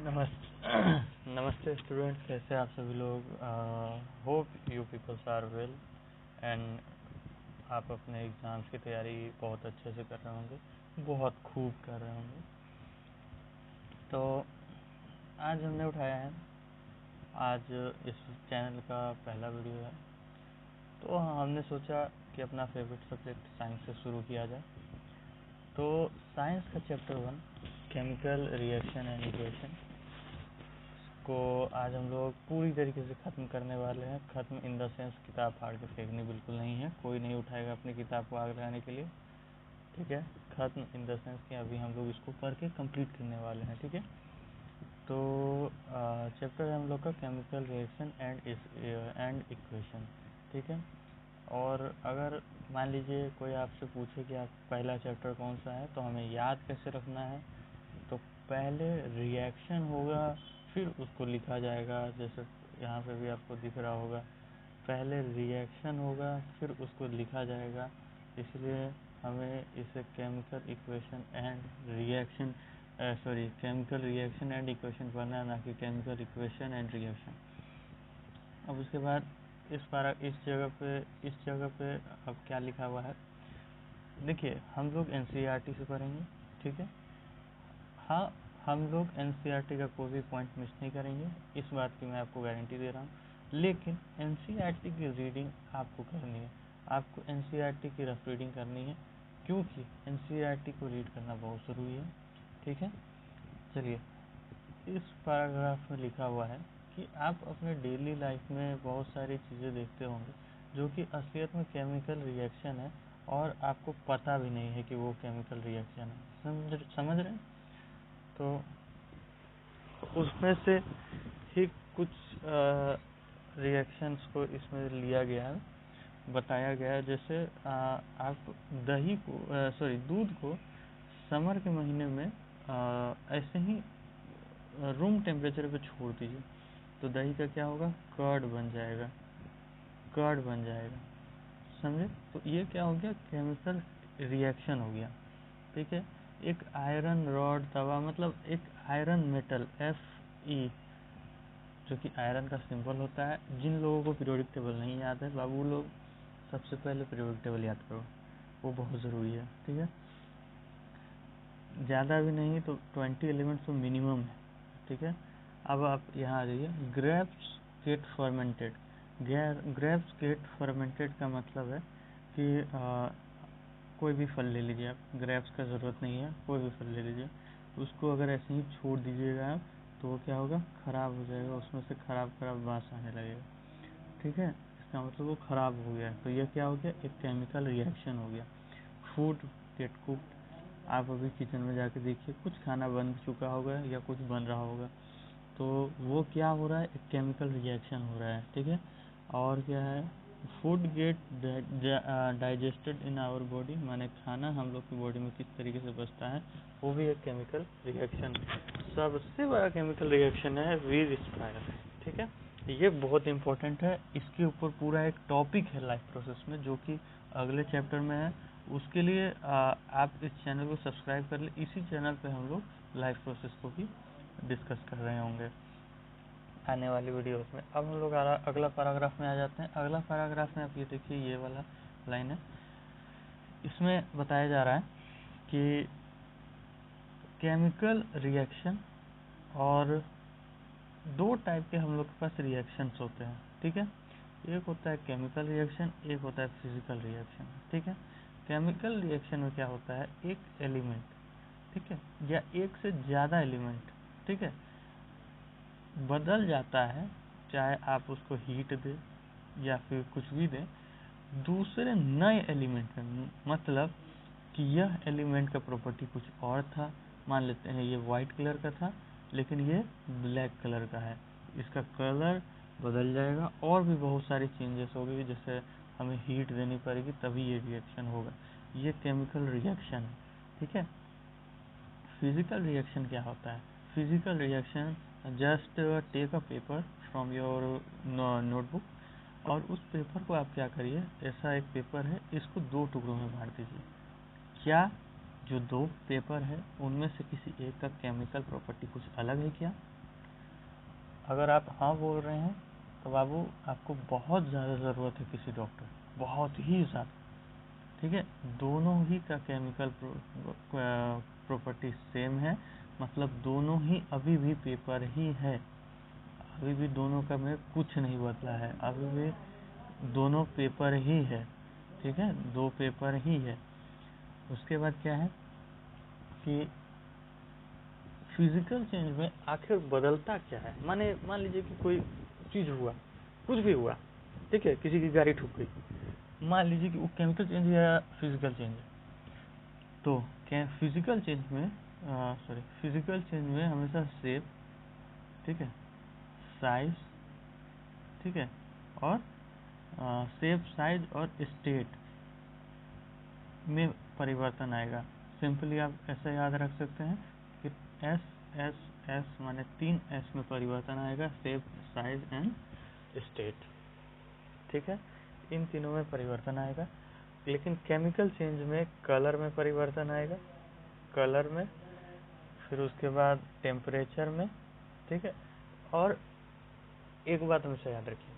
नमस्ते नमस्ते स्टूडेंट्स, कैसे आप सभी लोग। Hope you peoples are well and आप अपने एग्ज़ाम्स की तैयारी बहुत अच्छे से कर रहे होंगे, बहुत खूब कर रहे होंगे। तो आज हमने उठाया है, आज इस चैनल का पहला वीडियो है, तो हमने सोचा कि अपना फेवरेट सब्जेक्ट साइंस से शुरू किया जाए। तो साइंस का chapter 1 chemical reaction and equation को आज हम लोग पूरी तरीके से ख़त्म करने वाले हैं। ख़त्म इन द सेंस किताब फाड़ के फेंकनी बिल्कुल नहीं है, कोई नहीं उठाएगा अपनी किताब को आग लगाने के लिए, ठीक है। ख़त्म इन द सेंस कि अभी हम लोग इसको पढ़ के कंप्लीट करने वाले हैं, ठीक है। तो चैप्टर है हम लोग का केमिकल रिएक्शन एंड इक्वेशन, ठीक है। और अगर मान लीजिए कोई आपसे पूछे कि आप पहला चैप्टर कौन सा है, तो हमें याद कैसे रखना है। तो पहले रिएक्शन होगा, फिर उसको लिखा जाएगा, जैसे यहाँ पे भी आपको दिख रहा होगा। पहले रिएक्शन होगा, फिर उसको लिखा जाएगा, इसलिए हमें इसे chemical equation and reaction chemical reaction and equation पढ़ना है, ना कि केमिकल इक्वेशन एंड रिएक्शन। अब उसके बाद इस जगह पे अब क्या लिखा हुआ है, देखिए हम लोग एनसीईआरटी से पढ़ेंगे, ठीक है। हाँ, हम लोग एनसीईआरटी का कोई भी पॉइंट मिस नहीं करेंगे, इस बात की मैं आपको गारंटी दे रहा हूँ। लेकिन एनसीईआरटी की रीडिंग आपको करनी है, आपको एनसीईआरटी की रफ रीडिंग करनी है, क्योंकि एनसीईआरटी को रीड करना बहुत ज़रूरी है, ठीक है। चलिए, इस पैराग्राफ में लिखा हुआ है कि आप अपने डेली लाइफ में बहुत सारी चीज़ें देखते होंगे जो कि असलियत में केमिकल रिएक्शन है, और आपको पता भी नहीं है कि वो केमिकल रिएक्शन है। समझ रहे हैं? तो उसमें से ही कुछ रिएक्शंस को इसमें लिया गया है, बताया गया है। जैसे आप दूध को समर के महीने में ऐसे ही रूम टेम्परेचर पे छोड़ दीजिए, तो दही का क्या होगा, कर्ड बन जाएगा, समझे। तो ये क्या हो गया, केमिकल रिएक्शन हो गया, ठीक है। एक आयरन रॉड तवा, मतलब एक आयरन मेटल Fe, जो कि आयरन का सिंबल होता है। जिन लोगों को पीरियोडिक टेबल नहीं याद है बाबू लोग, सबसे पहले पीरियोडिक टेबल याद करो, वो बहुत ज़रूरी है, ठीक है। ज़्यादा भी नहीं तो 20 एलिमेंट्स तो मिनिमम है, ठीक है। अब आप यहाँ आ जाइए, ग्रेप्स गेट फर्मेंटेड का मतलब है कि कोई भी फल ले लीजिए आप, ग्रेप्स का ज़रूरत नहीं है, कोई भी फल ले लीजिए, उसको अगर ऐसे ही छोड़ दीजिएगा आप, तो वो क्या होगा, ख़राब हो जाएगा, उसमें से ख़राब बास आने लगेगा, ठीक है। इसका मतलब वो ख़राब हो गया, तो ये क्या हो गया, एक केमिकल रिएक्शन हो गया। फूड गेट कुक्ड, आप अभी किचन में जाके देखिए, कुछ खाना बन चुका होगा या कुछ बन रहा होगा, तो वो क्या हो रहा है, एक केमिकल रिएक्शन हो रहा है, ठीक है। और क्या है, food get digested in our body, माने खाना हम लोग की बॉडी में किस तरीके से बचता है, वो भी एक केमिकल रिएक्शन। सबसे बड़ा केमिकल रिएक्शन है वी रिस्पायर, ठीक है। ये बहुत इंपॉर्टेंट है, इसके ऊपर पूरा एक टॉपिक है लाइफ प्रोसेस में, जो कि अगले चैप्टर में है। उसके लिए आप इस चैनल को सब्सक्राइब कर ले, इसी चैनल पे हम लोग लाइफ प्रोसेस को भी डिस्कस कर रहे होंगे आने वाली वीडियोस में। अब हम लोग अगला पैराग्राफ में आ जाते हैं। अगला पैराग्राफ में आप ये देखिए, ये वाला लाइन है, इसमें बताया जा रहा है कि केमिकल रिएक्शन, और दो टाइप के हम लोग के पास रिएक्शंस होते हैं, ठीक है। एक होता है केमिकल रिएक्शन, एक होता है फिजिकल रिएक्शन, ठीक है। केमिकल रिएक्शन में क्या होता है, एक एलिमेंट, ठीक है, या एक से ज़्यादा एलिमेंट, ठीक है, बदल जाता है, चाहे आप उसको हीट दें या फिर कुछ भी दें, दूसरे नए एलिमेंट में। मतलब कि यह एलिमेंट का प्रॉपर्टी कुछ और था, मान लेते हैं ये वाइट कलर का था, लेकिन ये ब्लैक कलर का है, इसका कलर बदल जाएगा, और भी बहुत सारी चेंजेस होगी, जैसे हमें हीट देनी पड़ेगी तभी ये रिएक्शन होगा। ये केमिकल रिएक्शन है, ठीक है। फिजिकल रिएक्शन क्या होता है, physical reaction, just take a paper from your notebook, और उस पेपर को आप क्या करिए, ऐसा एक पेपर है, इसको दो टुकड़ों में बांट दीजिए। क्या, जो दो पेपर है उनमें से किसी एक का केमिकल प्रॉपर्टी कुछ अलग है क्या? अगर आप हाँ बोल रहे हैं तो बाबू आपको बहुत ज़्यादा ज़रूरत है किसी डॉक्टर, बहुत ही ज़्यादा। ठीक है, दोनों ही का केमिकल प्रॉपर्टी सेम है, मतलब दोनों ही अभी भी पेपर ही है, अभी भी दोनों का में कुछ नहीं बदला है, अभी भी दोनों पेपर ही है। ठीक है, दो पेपर ही है। उसके बाद क्या है कि फिजिकल चेंज में आखिर बदलता क्या है? मान लीजिए कि कोई चीज़ हुआ, कुछ भी हुआ, ठीक है, किसी की गाड़ी ठुक गई, मान लीजिए कि वो केमिकल चेंज या फिजिकल चेंज है। तो क्या फिजिकल चेंज में हमेशा शेप, ठीक है, साइज, ठीक है, और शेप, साइज और स्टेट में परिवर्तन आएगा। सिंपली आप ऐसा याद रख सकते हैं कि एस एस एस माने 3 एस में परिवर्तन आएगा, शेप, साइज एंड स्टेट। ठीक है, इन तीनों में परिवर्तन आएगा। लेकिन केमिकल चेंज में कलर में परिवर्तन आएगा, कलर में, फिर उसके बाद टेम्परेचर में। ठीक है, और एक बात हमेशा याद रखिए,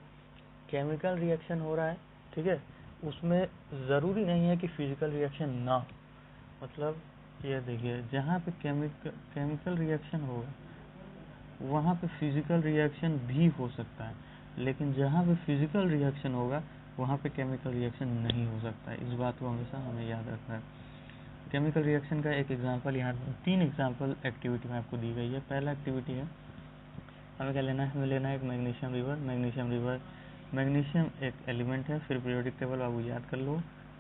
केमिकल रिएक्शन हो रहा है, ठीक है, उसमें ज़रूरी नहीं है कि फिजिकल रिएक्शन ना हो। मतलब ये देखिए, जहाँ पे केमिकल रिएक्शन होगा वहाँ पे फिजिकल रिएक्शन भी हो सकता है, लेकिन जहाँ पे फिजिकल रिएक्शन होगा वहाँ पे केमिकल रिएक्शन नहीं हो सकता है। इस बात को हमेशा हमें याद रखना है। केमिकल रिएक्शन का एक एग्जांपल यहाँ 3 एग्जांपल एक्टिविटी में आपको दी गई है। पहला एक्टिविटी है, हमें क्या लेना है? हमें लेना है एक मैग्नीशियम रिवर। मैग्नीशियम एक एलिमेंट है, फिर पीरियोडिक टेबल बाबू याद कर लो।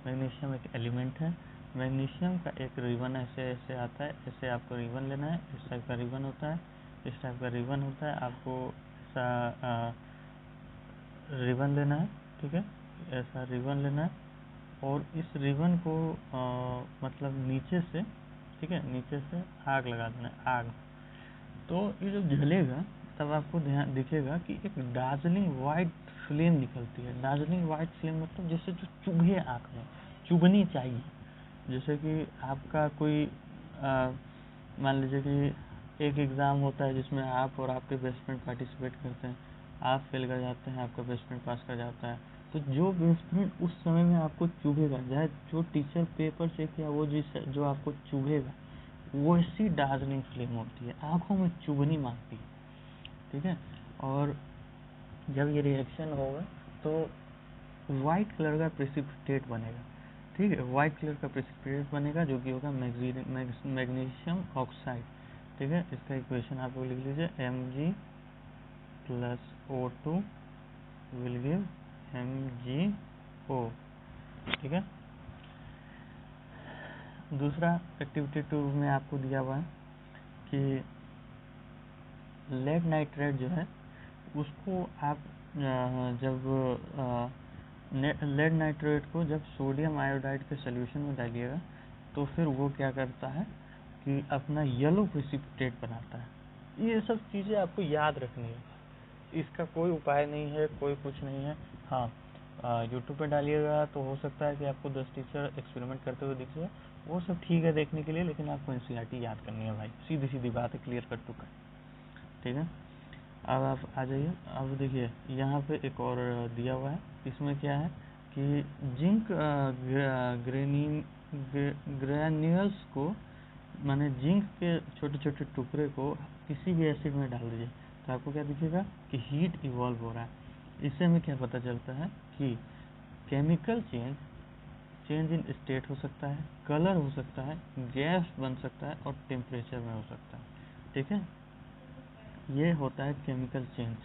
मैग्नीशियम एक एलिमेंट है, मैग्नीशियम का एक रिबन ऐसे ऐसे आता है, ऐसे आपको रिबन लेना है, इस टाइप का रिबन होता है, इस टाइप का रिबन होता है, आपको ऐसा रिबन लेना है। ठीक है, ऐसा रिबन लेना है, और इस रिबन को मतलब नीचे से, ठीक है, नीचे से आग लगा देना है, आग। तो ये जब जलेगा तब आपको ध्यान दिखेगा कि एक डार्जिलिंग वाइट फ्लेम निकलती है। डार्जिलिंग वाइट फ्लेम मतलब जैसे जो चुभे आँख में, चुभनी चाहिए। जैसे कि आपका कोई मान लीजिए कि एक एग्ज़ाम होता है जिसमें आप और आपके बेस्ट फ्रेंड पार्टिसिपेट करते हैं, आप फेल कर जाते हैं, आपका बेस्ट फ्रेंड पास कर जाता है, तो जो बेस्ट फ्रेंड उस समय में आपको चुभेगा, चाहे जो टीचर पेपर चेक या वो जो आपको चुभेगा, वैसी डार्जिलिंग फ्लेम होती है, आंखों में चुभनी मारती है। ठीक है, और जब ये रिएक्शन होगा तो वाइट कलर का प्रेसिपिटेट बनेगा। ठीक है, वाइट कलर का प्रेसिपिटेट बनेगा जो कि होगा मैग्नीशियम ऑक्साइड। ठीक है, इसका इक्वेशन आप लोग लिख लीजिए, Mg plus O2 will give MgO। ठीक है, दूसरा एक्टिविटी 2 में आपको दिया हुआ है कि लेड नाइट्रेट जो है उसको आप जब लेड नाइट्रेट को जब सोडियम आयोडाइड के सोल्यूशन में डालिएगा तो फिर वो क्या करता है कि अपना येलो प्रेसिपिटेट बनाता है। ये सब चीज़ें आपको याद रखनी है, इसका कोई उपाय नहीं है, कोई कुछ नहीं है। हाँ, यूट्यूब पे डालिएगा तो हो सकता है कि आपको 10 टीचर एक्सपेरिमेंट करते हुए दिख जाए, वो सब ठीक है देखने के लिए, लेकिन आपको एनसीईआरटी याद करनी है भाई, सीधी सीधी बात है, क्लियर कट टू कट। ठीक है, अब आप आ जाइए। अब देखिए यहाँ पे एक और दिया हुआ है, इसमें क्या है कि जिंक ग्रैन्यूल्स को, माने जिंक के छोटे छोटे टुकड़े को किसी भी एसिड में डाल दीजिए तो आपको क्या दिखेगा कि हीट इवॉल्व हो रहा है। इससे हमें क्या पता चलता है कि केमिकल चेंज इन स्टेट हो सकता है, कलर हो सकता है, गैस बन सकता है और टेम्परेचर में हो सकता है। ठीक है, ये होता है केमिकल चेंज।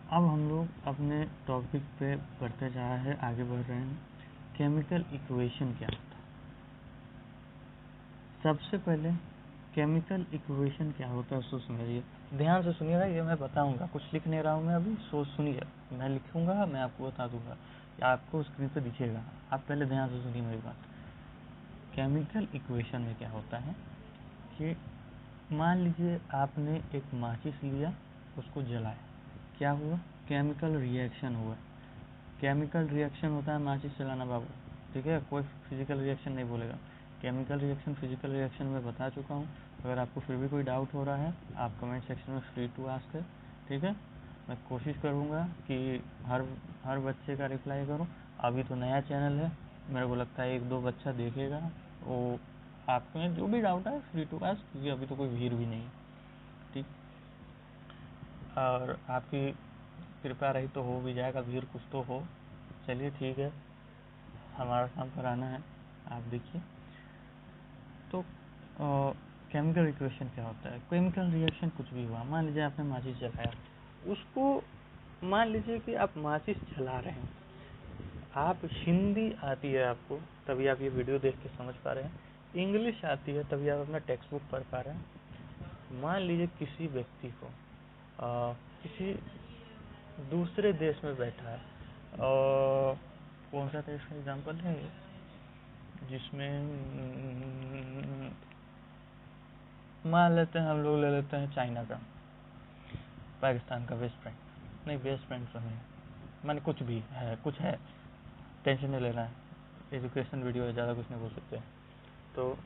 अब हम लोग अपने टॉपिक पे बढ़ते जा रहे हैं, आगे बढ़ रहे हैं। केमिकल इक्वेशन क्या होता है? सबसे पहले केमिकल इक्वेशन क्या होता है उसको समझिए, ध्यान से सुनिएगा, ये मैं बताऊंगा, कुछ लिख नहीं रहा हूँ मैं अभी, सोच सुनिए, मैं लिखूंगा, मैं आपको बता दूंगा, या आपको स्क्रीन पे दिखेगा, आप पहले ध्यान से सुनिए मेरी बात। केमिकल इक्वेशन में क्या होता है कि मान लीजिए आपने एक माचिस लिया, उसको जलाया, क्या हुआ? केमिकल रिएक्शन हुआ। केमिकल रिएक्शन होता है माचिस जलाना बाबू, ठीक है, कोई फिजिकल रिएक्शन नहीं बोलेगा। केमिकल रिएक्शन, फिजिकल रिएक्शन में बता चुका हूँ। अगर आपको फिर भी कोई डाउट हो रहा है, आप कमेंट सेक्शन में फ्री टू आस्क है, ठीक है। मैं कोशिश करूँगा कि हर बच्चे का रिप्लाई करूँ। अभी तो नया चैनल है, मेरे को लगता है 1-2 बच्चा देखेगा, वो आप में जो भी डाउट है फ्री टू आस्क, क्योंकि अभी तो कोई भीड़ भी नहीं है, ठीक। और आपकी कृपा रही तो हो भी जाएगा, भीड़ कुछ तो हो। चलिए ठीक है, हमारा काम कराना है, आप देखिए। तो केमिकल इक्वेशन क्या होता है? केमिकल रिएक्शन कुछ भी हुआ, मान लीजिए आपने माचिस जलाया, उसको मान लीजिए कि आप माचिस जला रहे हैं, आप हिंदी आती है आपको तभी आप ये वीडियो देख के समझ पा रहे हैं, इंग्लिश आती है तभी आप अपना टेक्स्ट बुक पढ़ पा रहे हैं। मान लीजिए किसी व्यक्ति को किसी दूसरे देश में बैठा है, और कौन सा देश का एग्जाम्पल है जिसमें मान लेते हैं, हम लोग ले लेते हैं चाइना का, पाकिस्तान का बेस्ट फ्रेंड, नहीं बेस्ट फ्रेंड तो नहीं, मैंने कुछ भी है, कुछ है, टेंशन नहीं लेना है, एजुकेशन वीडियो है, ज़्यादा कुछ नहीं बोल सकते। तो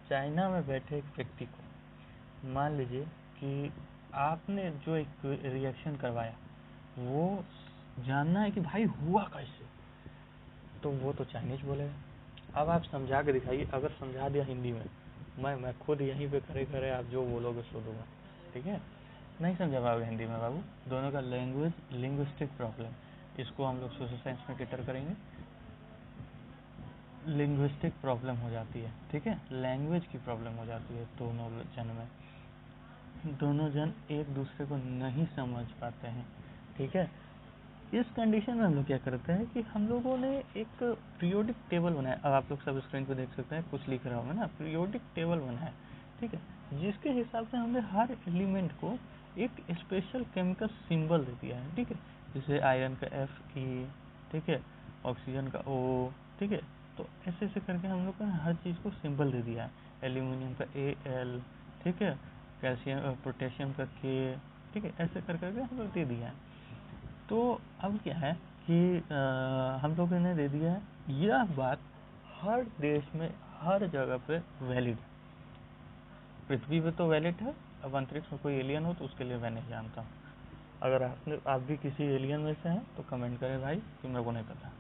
चाइना में बैठे एक व्यक्ति को मान लीजिए कि आपने जो एक रिएक्शन करवाया, वो जानना है कि भाई हुआ कैसे, तो वो तो चाइनीज बोलेगा। अब आप समझा के दिखाइए, अगर समझा दिया हिंदी में, मैं खुद यहीं पे खड़े खड़े आप जो बोलोगे सो दूंगा, ठीक है। नहीं समझा पाओगे हिंदी में बाबू, दोनों का लैंग्वेज लिंग्विस्टिक प्रॉब्लम, इसको हम लोग सोशल साइंस में कैटर करेंगे, लिंग्विस्टिक प्रॉब्लम हो जाती है, ठीक है, लैंग्वेज की प्रॉब्लम हो जाती है। दोनों जन एक दूसरे को नहीं समझ पाते हैं, ठीक है। इस कंडीशन में हम लोग क्या करते हैं कि हम लोगों ने एक पीरियोडिक टेबल बनाया, अब आप लोग सब स्क्रीन पे देख सकते हैं, कुछ लिख रहा हूँ मैं ना, पीरियोडिक टेबल बनाया, ठीक है, जिसके हिसाब से हमने हर एलिमेंट को एक स्पेशल केमिकल सिंबल दे दिया है, ठीक है। जैसे आयरन का Fe, ठीक है, ऑक्सीजन का O, ठीक है। तो ऐसे ऐसे करके हम लोग ने हर चीज़ को सिंबल दे दिया है, एल्यूमिनियम का Al, ठीक है, कैल्शियम पोटेशियम का K, ठीक है, ऐसे कर करके हम लोग दे दिया है। तो अब क्या है कि हम लोगों ने दे दिया है, यह बात हर देश में हर जगह पे वैलिड, पृथ्वी पे तो वैलिड है, अब अंतरिक्ष में कोई एलियन हो तो उसके लिए मैं नहीं जानता हूँ। अगर आप भी किसी एलियन में से हैं तो कमेंट करें भाई, कि मेरे को नहीं पता।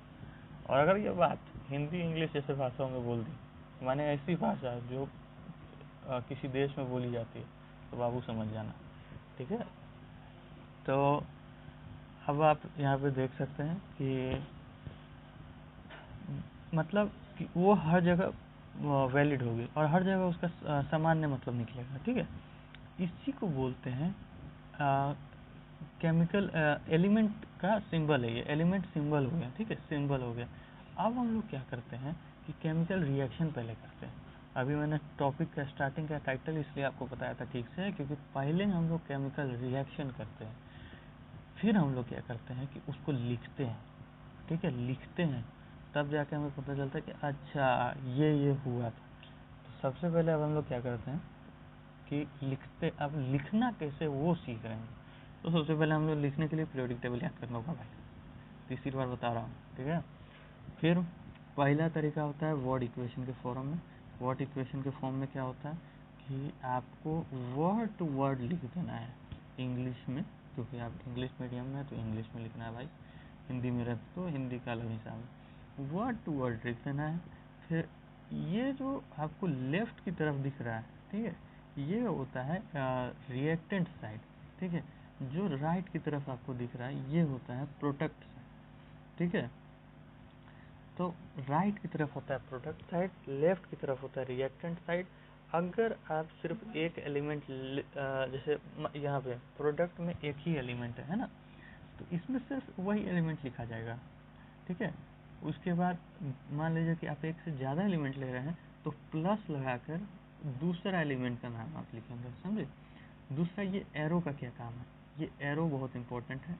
और अगर ये बात हिंदी इंग्लिश जैसे भाषाओं में बोल दी, माने ऐसी भाषा जो किसी देश में बोली जाती है, तो बाबू समझ जाना, ठीक है। तो अब आप यहाँ पे देख सकते हैं कि मतलब कि वो हर जगह वैलिड होगी और हर जगह उसका सामान्य मतलब निकलेगा, ठीक है। इसी को बोलते हैं केमिकल एलिमेंट का सिंबल है, ये एलिमेंट सिंबल हो गया, ठीक है, सिंबल हो गया। अब हम लोग क्या करते हैं कि केमिकल रिएक्शन पहले करते हैं। अभी मैंने टॉपिक का स्टार्टिंग का टाइटल इसलिए आपको बताया था ठीक से, क्योंकि पहले हम लोग केमिकल रिएक्शन करते हैं, फिर हम लोग क्या करते हैं कि उसको लिखते हैं, ठीक है, लिखते हैं, तब जाके हमें पता चलता है कि अच्छा ये हुआ था। तो सबसे पहले अब हम लोग क्या करते हैं कि लिखते, अब लिखना कैसे वो सीख रहे हैं। तो सबसे पहले हम लोग लिखने के लिए पीरियोडिक टेबल याद करना होगा भाई, तीसरी बार बता रहा हूँ, ठीक है। फिर पहला तरीका होता है वर्ड इक्वेशन के फॉर्म में। वर्ड इक्वेशन के फॉर्म में क्या होता है कि आपको वर्ड टू वर्ड लिख देना है इंग्लिश में, क्योंकि आप इंग्लिश मीडियम में है तो इंग्लिश में लिखना है भाई, हिंदी में रहते तो हिंदी का अलग हिसाब है, वर्ड टू वर्ड लिख देना है। फिर ये जो आपको लेफ्ट की तरफ दिख रहा है, ठीक है, ये होता है रिएक्टेंट साइड, ठीक है। जो राइट की तरफ आपको दिख रहा है ये होता है प्रोडक्ट साइड, ठीक है। तो राइट की तरफ होता है प्रोडक्ट साइड, लेफ्ट की तरफ होता है रिएक्टेंट साइड। अगर आप सिर्फ एक एलिमेंट जैसे यहाँ पे प्रोडक्ट में एक ही एलिमेंट है ना, तो इसमें सिर्फ वही एलिमेंट लिखा जाएगा, ठीक है। उसके बाद मान लीजिए कि आप एक से ज़्यादा एलिमेंट ले रहे हैं, तो प्लस लगाकर दूसरा एलिमेंट का नाम आप लिखेंगे, समझे। दूसरा, ये एरो का क्या काम है, ये एरो बहुत इंपॉर्टेंट है।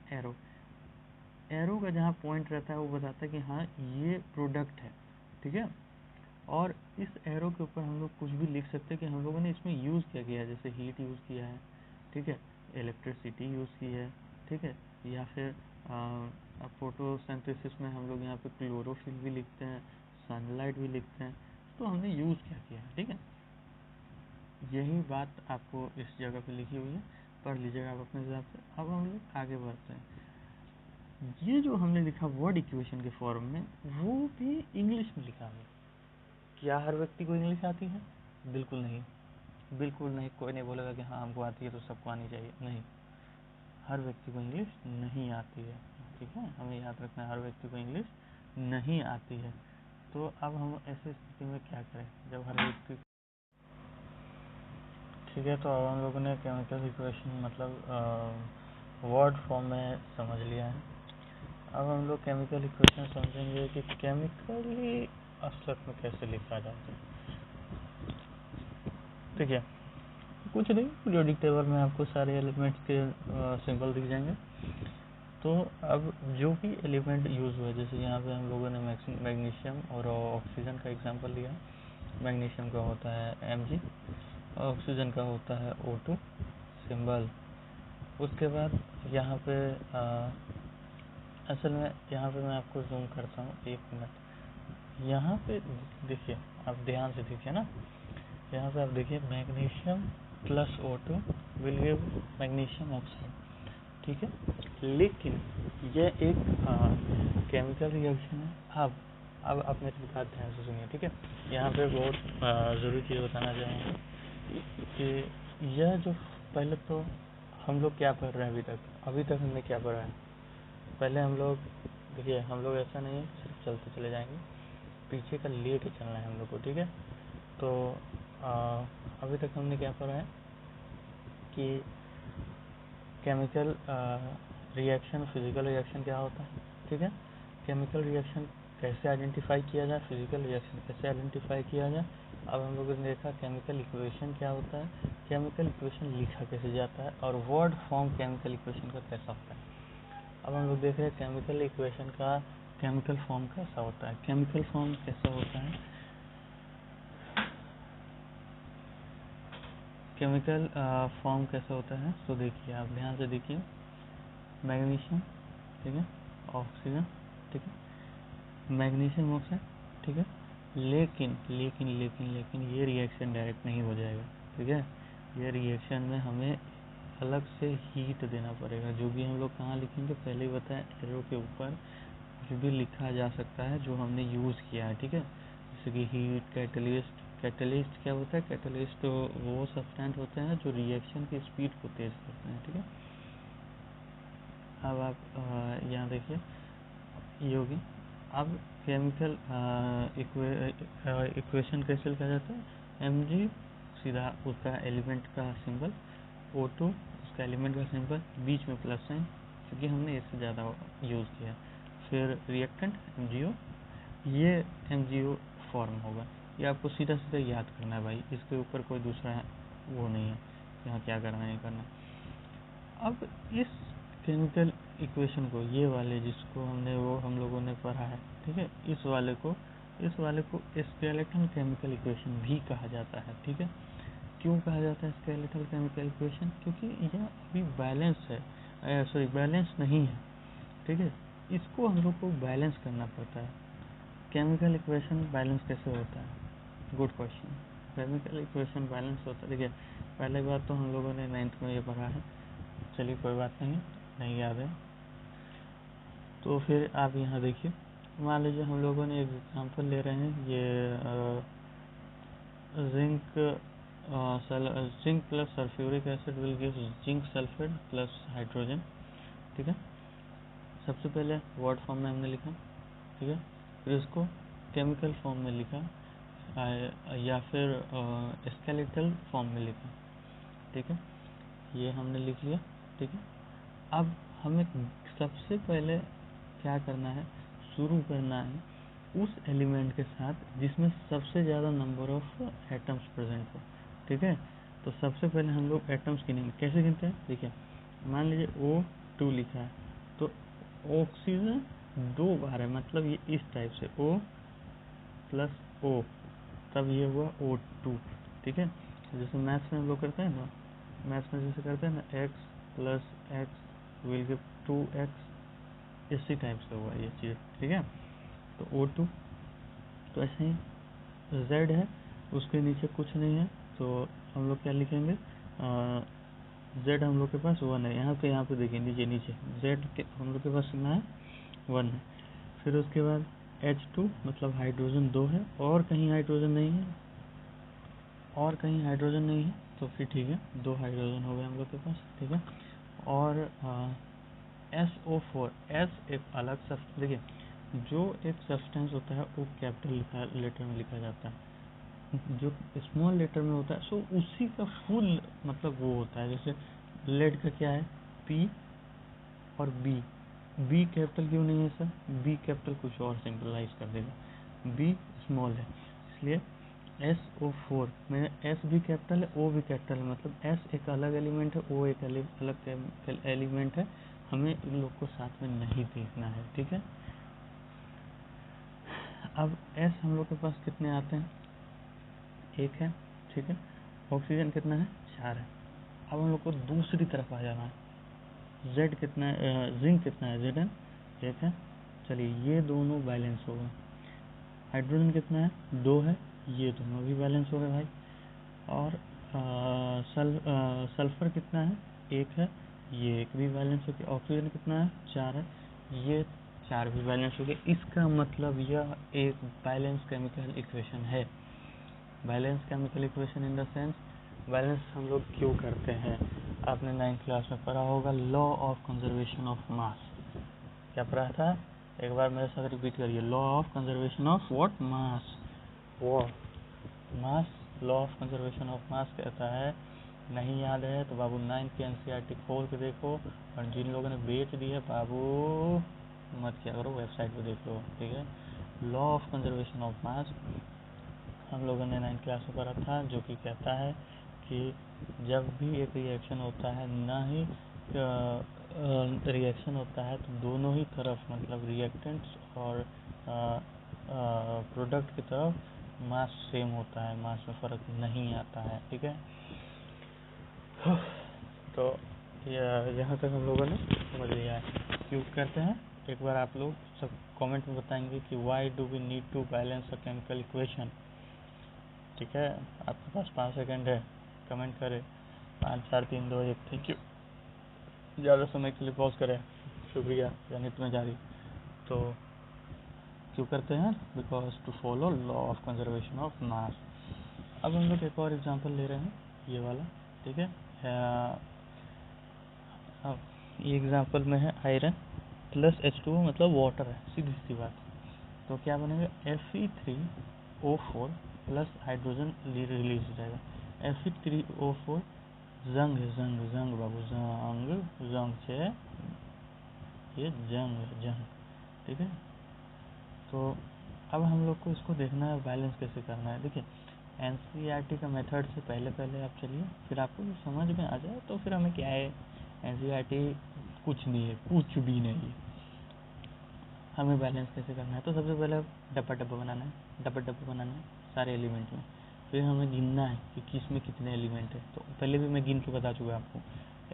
एरो का जहाँ पॉइंट रहता है वो बताता है कि हाँ ये प्रोडक्ट है, ठीक है। और इस एरो के ऊपर हम लोग कुछ भी लिख सकते हैं कि हम लोगों ने इसमें यूज़ क्या किया है, जैसे हीट यूज़ किया है, ठीक है, इलेक्ट्रिसिटी यूज़ की है, ठीक है, या फिर फोटोसिंथेसिस में हम लोग यहाँ पे क्लोरोफिल भी लिखते हैं, सनलाइट भी लिखते हैं। तो हमने यूज़ क्या किया है, ठीक है। यही बात आपको इस जगह पे लिखी हुई है, पढ़ लीजिएगा आप अपने हिसाब से। अब हम लोग आगे बढ़ते हैं। ये जो हमने लिखा वर्ड इक्वेशन के फॉर्म में, वो भी इंग्लिश में लिखा है। क्या हर व्यक्ति को इंग्लिश आती है? बिल्कुल नहीं, बिल्कुल नहीं। कोई नहीं बोलेगा कि हाँ हमको आती है तो सबको आनी चाहिए, नहीं। हर व्यक्ति को इंग्लिश नहीं आती है, ठीक है, हमें याद रखना है, हर व्यक्ति को इंग्लिश नहीं आती है। तो अब हम ऐसी स्थिति में क्या करें जब हर व्यक्ति, ठीक है। तो अब हम लोगों ने केमिकल इक्वेशन मतलब वर्ड फॉर्म में समझ लिया है। अब हम लोग केमिकल इक्वेशन समझेंगे कि केमिकली असर में कैसे लिखा जाता है, ठीक है। कुछ नहीं, पीरियोडिक टेबल में आपको सारे एलिमेंट्स के सिंबल दिख जाएंगे। तो अब जो भी एलिमेंट यूज़ हुआ, जैसे यहाँ पे हम लोगों ने मैग्नीशियम और ऑक्सीजन का एग्जांपल लिया। मैग्नीशियम का होता है Mg, ऑक्सीजन का होता है O2 सिंबल। उसके बाद यहाँ पे असल में यहाँ पे मैं आपको जूम करता हूँ, 1 मिनट। यहाँ पे देखिए, आप ध्यान से देखिए ना, यहाँ पे आप देखिए magnesium plus O2 will give magnesium oxide, ठीक है। लेकिन यह एक केमिकल रिएक्शन है। अब आप मेरी बात ध्यान से सुनिए, ठीक है। यहाँ पे बहुत ज़रूरी चीज़ बताना चाहूँगा कि यह जो, पहले तो हम लोग क्या पढ़ रहे हैं अभी तक हमने क्या पढ़ा है। पहले हम लोग देखिए, हम लोग ऐसा नहीं है सिर्फ चलते चले जाएंगे, पीछे का ले के चलना है हम लोग को, ठीक है। तो अभी तक हमने क्या पढ़ा है कि केमिकल रिएक्शन, फिजिकल रिएक्शन क्या होता है, ठीक है। केमिकल रिएक्शन कैसे आइडेंटिफाई किया जाए, फिजिकल रिएक्शन कैसे आइडेंटिफाई किया जाए। अब हम लोगों ने देखा केमिकल इक्वेशन क्या होता है, केमिकल इक्वेशन लिखा कैसे जाता है, और वर्ड फॉर्म केमिकल इक्वेशन का कैसा होता है। अब हम लोग देख रहे हैं केमिकल इक्वेशन का केमिकल फॉर्म कैसा होता है। केमिकल फॉर्म कैसा होता है, केमिकल फॉर्म कैसा होता है, तो देखिए आप ध्यान से देखिए, मैग्नीशियम, ठीक है, ऑक्सीजन, ठीक है, मैग्नीशियम ऑक्साइड, ठीक है। लेकिन लेकिन लेकिन लेकिन ये रिएक्शन डायरेक्ट नहीं हो जाएगा, ठीक है। ये रिएक्शन में हमें अलग से हीट देना पड़ेगा, जो भी हम लोग कहाँ लिखेंगे, पहले ही बताया, एरो के ऊपर जो भी लिखा जा सकता है जो हमने यूज़ किया है, ठीक है। जैसे कि हीट, कैटलिस्ट। कैटलिस्ट क्या होता है, कैटलिस्ट तो वो सब्सटेंट होते हैं जो रिएक्शन की स्पीड को तेज़ करते हैं, ठीक है। अब आप यहाँ देखिए, ये होगी। अब केमिकल इक्वेशन कैसे लिखा जाता है, Mg सीधा उसका एलिमेंट का सिंबल, O2 उसका एलिमेंट का सिंबल, बीच में प्लस साइन, क्योंकि हमने इससे ज़्यादा यूज़ किया। फिर रिएक्टेंट MgO, ये MgO फॉर्म होगा। ये आपको सीधा सीधा याद करना है भाई, इसके ऊपर कोई दूसरा वो नहीं है यहाँ क्या करना है, नहीं करना। अब इस केमिकल इक्वेशन को, ये वाले जिसको हमने वो हम लोगों ने पढ़ा है, ठीक है, इस वाले को स्केलेटल केमिकल इक्वेशन भी कहा जाता है, ठीक है। क्यों कहा जाता है स्केलेटल केमिकल इक्वेशन, क्योंकि यह अभी बैलेंस है, बैलेंस नहीं है, ठीक है। इसको हम लोग को बैलेंस करना पड़ता है। केमिकल इक्वेशन बैलेंस कैसे होता है, good question. Chemical equation balance होता है, देखिए पहले बात तो हम लोगों ने 9th में ये पढ़ा है, चलिए कोई बात नहीं याद है तो फिर आप यहाँ देखिए, मान लीजिए हम लोगों ने एक एग्जांपल ले रहे हैं, ये zinc zinc plus sulphuric acid will give zinc sulphate plus hydrogen, ठीक है। सबसे पहले वर्ड फॉर्म में हमने लिखा, ठीक है, फिर इसको केमिकल फॉर्म में लिखा, या फिर स्केलेटल फॉर्म में लिखा, ठीक है। ये हमने लिख लिया, ठीक है। अब हमें सबसे पहले क्या करना है, शुरू करना है उस एलिमेंट के साथ जिसमें सबसे ज़्यादा नंबर ऑफ एटम्स प्रेजेंट हो, ठीक है। तो सबसे पहले हम लोग एटम्स गिनेंगे। कैसे गिनते हैं, देखिए मान लीजिए O2 लिखा है, तो ऑक्सीजन 2 बार है, मतलब ये इस टाइप से O प्लस O, तब ये हुआ O2, ठीक है। जैसे मैथ्स में हम लोग करते हैं ना, मैथ्स में जैसे करते हैं ना, x plus x will give 2x, इसी टाइप से हुआ ये चीज़, ठीक है। तो O2, तो ऐसे ही Z है, उसके नीचे कुछ नहीं है, तो हम लोग क्या लिखेंगे, Z हम लोग के पास 1 है, यहाँ पे देखिए नीचे नीचे Z के हम लोग के पास कितना है, 1 है। फिर उसके बाद H2 मतलब हाइड्रोजन 2 है, और कहीं हाइड्रोजन नहीं है, तो फिर ठीक है, 2 हाइड्रोजन हो गए हम लोग के पास, ठीक है। और SO4, S एक अलग सब्सटेंस, देखिए जो एक सब्सटेंस होता है वो कैपिटल लेटर में लिखा जाता है, जो स्मॉल लेटर में होता है सो उसी का फुल मतलब वो होता है। जैसे लेड का क्या है, P और B कैपिटल क्यों नहीं है सर, B कैपिटल कुछ और सिंबलाइज कर देगा, B स्मॉल है, इसलिए SO4 में S भी कैपिटल है, O भी कैपिटल है, मतलब S एक अलग एलिमेंट है, O एक अलग एलिमेंट है, हमें इन लोग को साथ में नहीं देखना है, ठीक है। अब S हम लोग के पास कितने आते हैं, 1 है, ठीक है। ऑक्सीजन कितना है, 4 है। अब हम लोग को दूसरी तरफ आ जाना है, Z कितना है, जिंक कितना है, Zn 1 है। चलिए ये दोनों बैलेंस हो गए। हाइड्रोजन कितना है, 2 है, ये दोनों भी बैलेंस हो गए भाई। और सल्फर कितना है, 1 है, ये 1 भी बैलेंस हो गया। ऑक्सीजन कितना है, 4 है, ये 4 भी बैलेंस हो गए। इसका मतलब यह एक बैलेंस केमिकल इक्वेशन है। Balance chemical equation in the sense, balance हम लोग क्यों करते हैं, आपने 9th क्लास में पढ़ा होगा, law of conservation of mass. क्या पढ़ा था, एक बार मेरे साथ रिपीट करिए, law of conservation of what, mass. वो mass, law of conservation of mass कहता है, नहीं याद है तो बाबू 9th के NCERT खोल के देखो, और जिन लोगों ने बेच दी है बाबू मत क्या करो, वेबसाइट पे देख लो, ठीक है। लॉ ऑफ कंजर्वेशन ऑफ मास हम लोगों ने 9th क्लास में पढ़ा था, जो कि कहता है कि जब भी एक रिएक्शन होता है, ना ही रिएक्शन होता है तो दोनों ही तरफ मतलब रिएक्टेंट्स और प्रोडक्ट की तरफ मास सेम होता है, मास में फ़र्क नहीं आता है, ठीक है। तो यहाँ तक हम लोगों ने समझ लिया है क्यों करते हैं। एक बार आप लोग सब कमेंट में बताएंगे कि why do we need to balance a chemical equation, ठीक है। आपके पास 5 सेकंड है, कमेंट करें, 5 4 3 2 1। Thank you. ज़्यादा समय के लिए पॉज करें, शुक्रिया। गणित में जारी, तो क्यों करते हैं, because to follow law of conservation of mass. अब हम लोग एक और एग्जांपल ले रहे हैं, ये वाला, ठीक है। अब ये एग्जांपल में है आयरन प्लस H2O मतलब वाटर है, सीधी सी बात। तो क्या बनेगा, Fe3O4 प्लस हाइड्रोजन रिलीज हो जाएगा। Fe3O4 जंग है, जंग बाबू, जंग से ये जंग, ठीक है। तो अब हम लोग को इसको देखना है बैलेंस कैसे करना है। देखिए NCERT का मेथड से पहले आप चलिए, फिर आपको समझ में आ जाए तो फिर हमें क्या है, NCERT कुछ नहीं है, कुछ भी नहीं है। हमें बैलेंस कैसे करना है, तो सबसे पहले डब्बा बनाना है सारे एलिमेंट में। फिर हमें गिनना है कि किस में कितने एलिमेंट है, तो पहले भी मैं गिन के बता चुका आपको।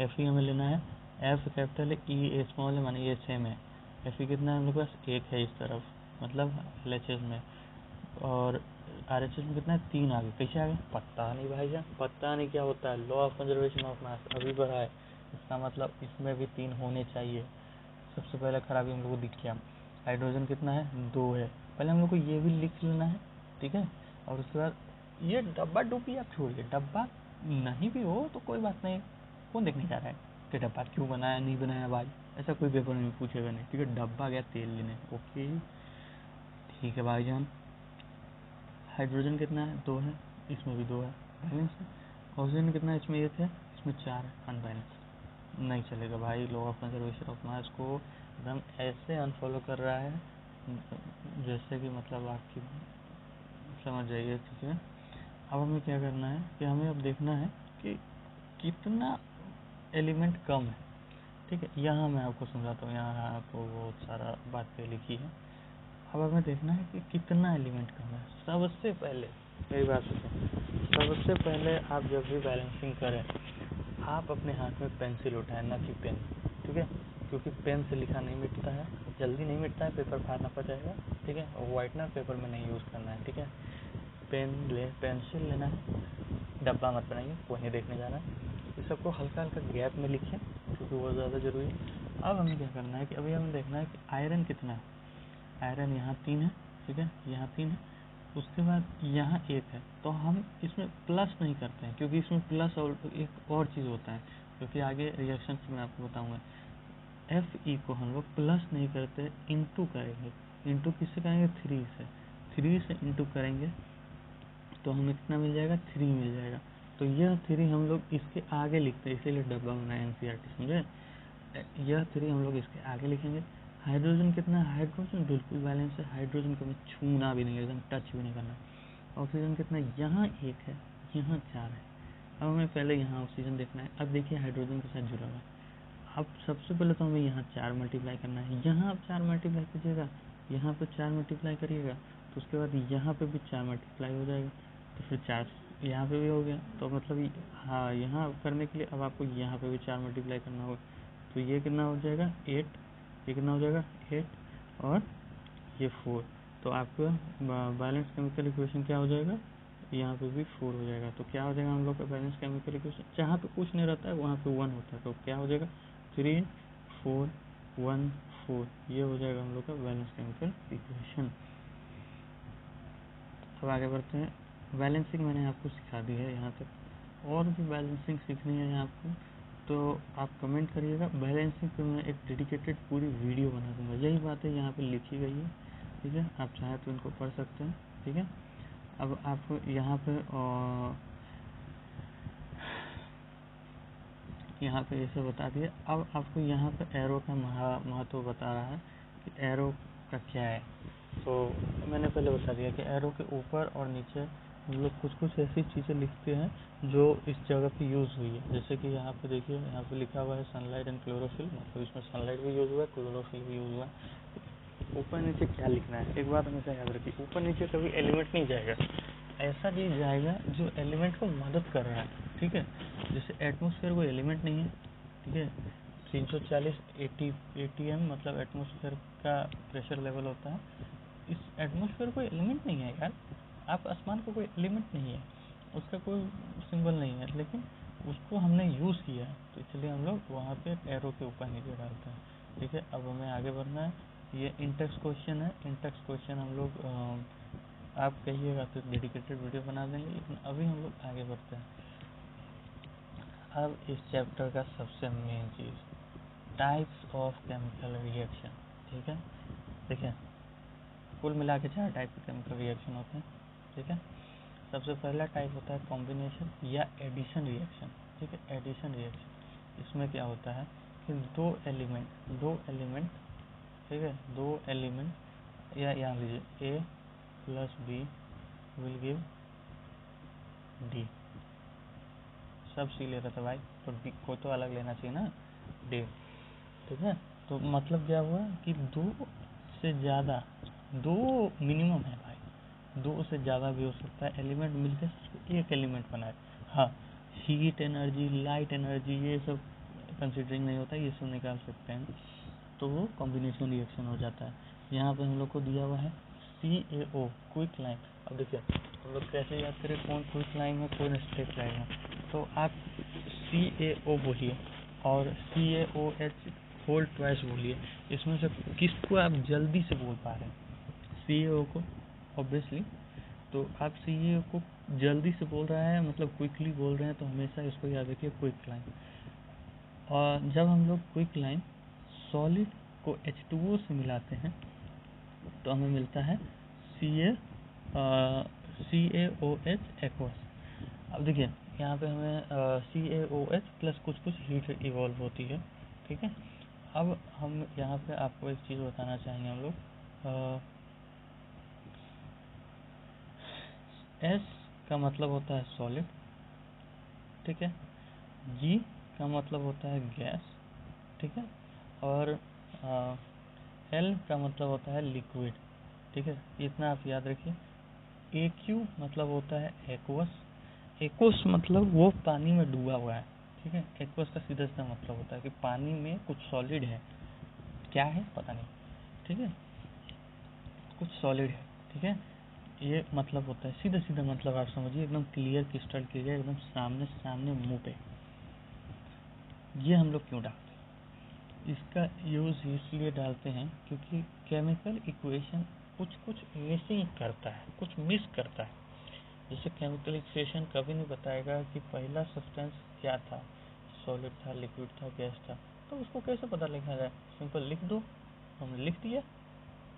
Fe हमें लेना है, F कैपिटल है, E स्मॉल है, माने ये सेम है। Fe कितना है हम लोग के पास, 1 है इस तरफ, मतलब LHS में, और RHS में कितना है, 3 आ गए। कैसे आ गए, पता नहीं भाईजान, पता नहीं क्या होता है, लॉ ऑफ कंजर्वेशन ऑफ मास अभी बढ़ा है, इसका मतलब इसमें भी 3 होने चाहिए। सबसे पहले खराबी हम लोग को दिख गया। हाइड्रोजन कितना है, 2 है। पहले हम लोग को ये भी लिख लेना है, ठीक है। और उसके बाद ये डब्बा डुब्बी आप छोड़िए, डब्बा नहीं भी हो तो कोई बात नहीं, कौन देखने जा रहा है कि डब्बा क्यों बनाया नहीं बनाया भाई, ऐसा कोई पेपर में पूछेगा नहीं, ठीक है। डब्बा गया तेल लेने, ओके ठीक है भाईजान। हाइड्रोजन कितना है, 2 है, इसमें भी 2 है, बैलेंस है। ऑक्सीजन कितना है, इसमें 1 है, इसमें 4 है, अनबैलेंस, नहीं चलेगा भाई। लॉ ऑफ कंजर्वेशन ऑफ मास को एकदम ऐसे अनफॉलो कर रहा है जैसे कि मतलब आपकी समझ जाइए, ठीक है। अब हमें क्या करना है कि हमें अब देखना है कि कितना एलिमेंट कम है, ठीक है। यहाँ मैं आपको समझाता हूँ, यहाँ आपको बहुत सारा बातें लिखी है। अब हमें देखना है कि कितना एलिमेंट कम है। सबसे पहले मेरी बात सुनिए, सबसे पहले आप जब भी बैलेंसिंग करें, आप अपने हाथ में पेंसिल उठाएं, ना कि पेन, ठीक है। क्योंकि पेन से लिखा नहीं मिटता है, जल्दी नहीं मिटता है, पेपर फाड़ना पड़ जाएगा, ठीक है। और वाइटनर पेपर में नहीं यूज़ करना है, ठीक है। पेन ले, पेंसिल लेना है, डब्बा मत बनाइए, कोई नहीं देखने जा रहा है। इस सबको हल्का हल्का गैप में लिखिए क्योंकि वो ज़्यादा ज़रूरी है। अब हमें क्या करना है कि अभी हमें देखना है कि आयरन कितना है। आयरन यहाँ 3 है, ठीक है, यहाँ 3 है, उसके बाद यहाँ 1 है। तो हम इसमें प्लस नहीं करते हैं क्योंकि इसमें प्लस और एक और चीज़ होता है, क्योंकि आगे रिएक्शन से मैं आपको बताऊँगा। Fe को हम लोग प्लस नहीं करते, इंटू करेंगे। इंटू किससे करेंगे? 3 से। 3 से इंटू करेंगे तो हमें कितना मिल जाएगा? 3 मिल जाएगा। तो यह 3 हम लोग इसके आगे लिखते हैं, इसीलिए डब्बा बनाया NCERT, समझे? यह 3 हम लोग इसके आगे लिखेंगे। हाइड्रोजन कितना है? हाइड्रोजन बिल्कुल बैलेंस है, हाइड्रोजन को हमें छूना भी नहीं है, एकदम टच भी नहीं करना। ऑक्सीजन कितना है? यहाँ 1 है, यहाँ 4 है। अब हमें पहले यहाँ ऑक्सीजन देखना है। अब देखिए हाइड्रोजन के साथ जुड़ा हुआ है। अब सबसे पहले तो हमें यहाँ 4 मल्टीप्लाई करना है। यहाँ आप 4 मल्टीप्लाई कीजिएगा, यहाँ पे 4 मल्टीप्लाई करिएगा, तो उसके बाद यहाँ पे भी 4 मल्टीप्लाई हो जाएगा, तो फिर 4 यहाँ पे भी हो गया। तो मतलब हाँ, यहाँ करने के लिए अब आपको यहाँ पे भी 4 मल्टीप्लाई करना होगा। तो ये कितना हो जाएगा? 8। ये कितना हो जाएगा? 8 और ये 4। तो आपका बैलेंस केमिकल इक्वेशन क्या हो जाएगा? यहाँ पे भी 4 हो जाएगा। तो क्या हो जाएगा हम लोग का बैलेंस केमिकल इक्वेशन? जहाँ पे कुछ नहीं रहता है वहाँ पे 1 होता है, तो क्या हो जाएगा? 3 4 1 4। ये हो जाएगा हम लोग का बैलेंस केमिकल इक्वेशन। अब आगे बढ़ते हैं। बैलेंसिंग मैंने आपको सिखा दी है यहाँ तक। और भी बैलेंसिंग सीखनी है आपको तो आप कमेंट करिएगा। बैलेंसिंग पे मैं एक डेडिकेटेड पूरी वीडियो बना दूंगा। यही बातें यहाँ पे लिखी गई है, ठीक है, आप चाहे तो इनको पढ़ सकते हैं, ठीक है। अब आपको यहाँ पे ये सब बता दिए। अब आपको यहाँ पे एरो का महत्व बता रहा है कि एरो का क्या है। तो मैंने पहले बता दिया कि एरो के ऊपर और नीचे हम लोग कुछ कुछ ऐसी चीज़ें लिखते हैं जो इस जगह पे यूज़ हुई है। जैसे कि यहाँ पे देखिए, यहाँ पे लिखा हुआ है सनलाइट एंड क्लोरोफिल, मतलब इसमें सनलाइट भी यूज़ हुआ है, क्लोरोफिल भी यूज़ हुआ है। ऊपर नीचे क्या लिखना है, एक बात हमेशा याद रखिए, ऊपर नीचे कभी एलिमेंट नहीं जाएगा, ऐसा चीज़ जाएगा जो एलिमेंट को मदद कर रहा है, ठीक है। जैसे एटमॉस्फेयर कोई एलिमेंट नहीं है, ठीक है। 340 ATM मतलब एटमॉस्फेयर का प्रेशर लेवल होता है। इस एटमॉस्फेयर कोई एलिमेंट नहीं है यार, आप आसमान को कोई एलिमेंट नहीं है, उसका कोई सिंबल नहीं है, लेकिन उसको हमने यूज़ किया है, तो इसलिए हम लोग वहाँ पे एरो के ऊपर नीचे डालते हैं, ठीक है। अब हमें आगे बढ़ना है। ये इंटेक्स क्वेश्चन है। इंटेक्स क्वेश्चन हम लोग आप कहिएगा तो डेडिकेटेड वीडियो बना देंगे, लेकिन अभी हम लोग आगे बढ़ते हैं। अब इस चैप्टर का सबसे main cheese, types of chemical reaction, ठीक है। देखिए, कुल मिला के 4 टाइप के केमिकल रिएक्शन होते हैं, ठीक है। सबसे पहला टाइप होता है कॉम्बिनेशन या एडिशन रिएक्शन, ठीक है। एडिशन रिएक्शन, इसमें क्या होता है कि दो एलिमेंट, ठीक है, 2 एलिमेंट, या यहाँ लीजिए A plus B will give D। सब C ले रहा था भाई, तो D को तो अलग लेना चाहिए ना, D, ठीक है। तो मतलब क्या हुआ कि 2 से ज़्यादा, 2 मिनिमम है भाई, 2 से ज़्यादा भी हो सकता है एलिमेंट मिलकर एक एलिमेंट बनाए। हाँ, हीट एनर्जी, लाइट एनर्जी, ये सब कंसिडरिंग नहीं होता, ये सब निकाल सकते हैं, तो वो कॉम्बिनेशन रिएक्शन हो जाता है। यहाँ पे हम लोग को दिया हुआ है CaO, क्विक लाइम। अब देखिए हम लोग कैसे याद करें कौन क्विक लाइम है, कौन स्ट्रेट लाइम है। तो आप CaO बोलिए और CaOH होल ट्वाइस बोलिए, इसमें से किसको आप जल्दी से बोल पा रहे हैं? CaO को, ऑब्वियसली। तो आप CaO को जल्दी से बोल रहा है, मतलब क्विकली बोल रहे हैं, तो हमेशा इसको याद रखिए, क्विक लाइम। और जब हम लोग क्विक लाइम सॉलिड को H2O से मिलाते हैं तो हमें मिलता है CaOH एक्वस। अब देखिए यहाँ पे हमें CaOH प्लस कुछ हीट इवॉल्व होती है, ठीक है। अब हम यहाँ पे आपको एक चीज़ बताना चाहेंगे हम लोग, S का मतलब होता है सॉलिड, ठीक है। G का मतलब होता है गैस, ठीक है। और L का मतलब होता है लिक्विड, ठीक है। इतना आप याद रखिए। AQ मतलब होता है एक्वस। एक्वस मतलब वो पानी में डूबा हुआ है, ठीक है। एक्वस का सीधा सीधा मतलब होता है कि पानी में कुछ सॉलिड है, क्या है पता नहीं, ठीक है, कुछ सॉलिड है, ठीक है। ये मतलब होता है, सीधा सीधा मतलब आप समझिए, एकदम क्लियर क्रिस्टल क्लियर, एकदम सामने सामने मुंह पे। ये हम लोग क्यों डालते हैं? इसका यूज़ इसलिए डालते हैं क्योंकि केमिकल इक्वेशन कुछ कुछ मिसिंग करता है, कुछ मिस करता है। जैसे केमिकल इक्वेशन कभी नहीं बताएगा कि पहला सब्सटेंस क्या था, सॉलिड था, लिक्विड था, गैस था। तो उसको कैसे पता लिखा जाए? सिंपल लिख दो, हमने लिख दिया,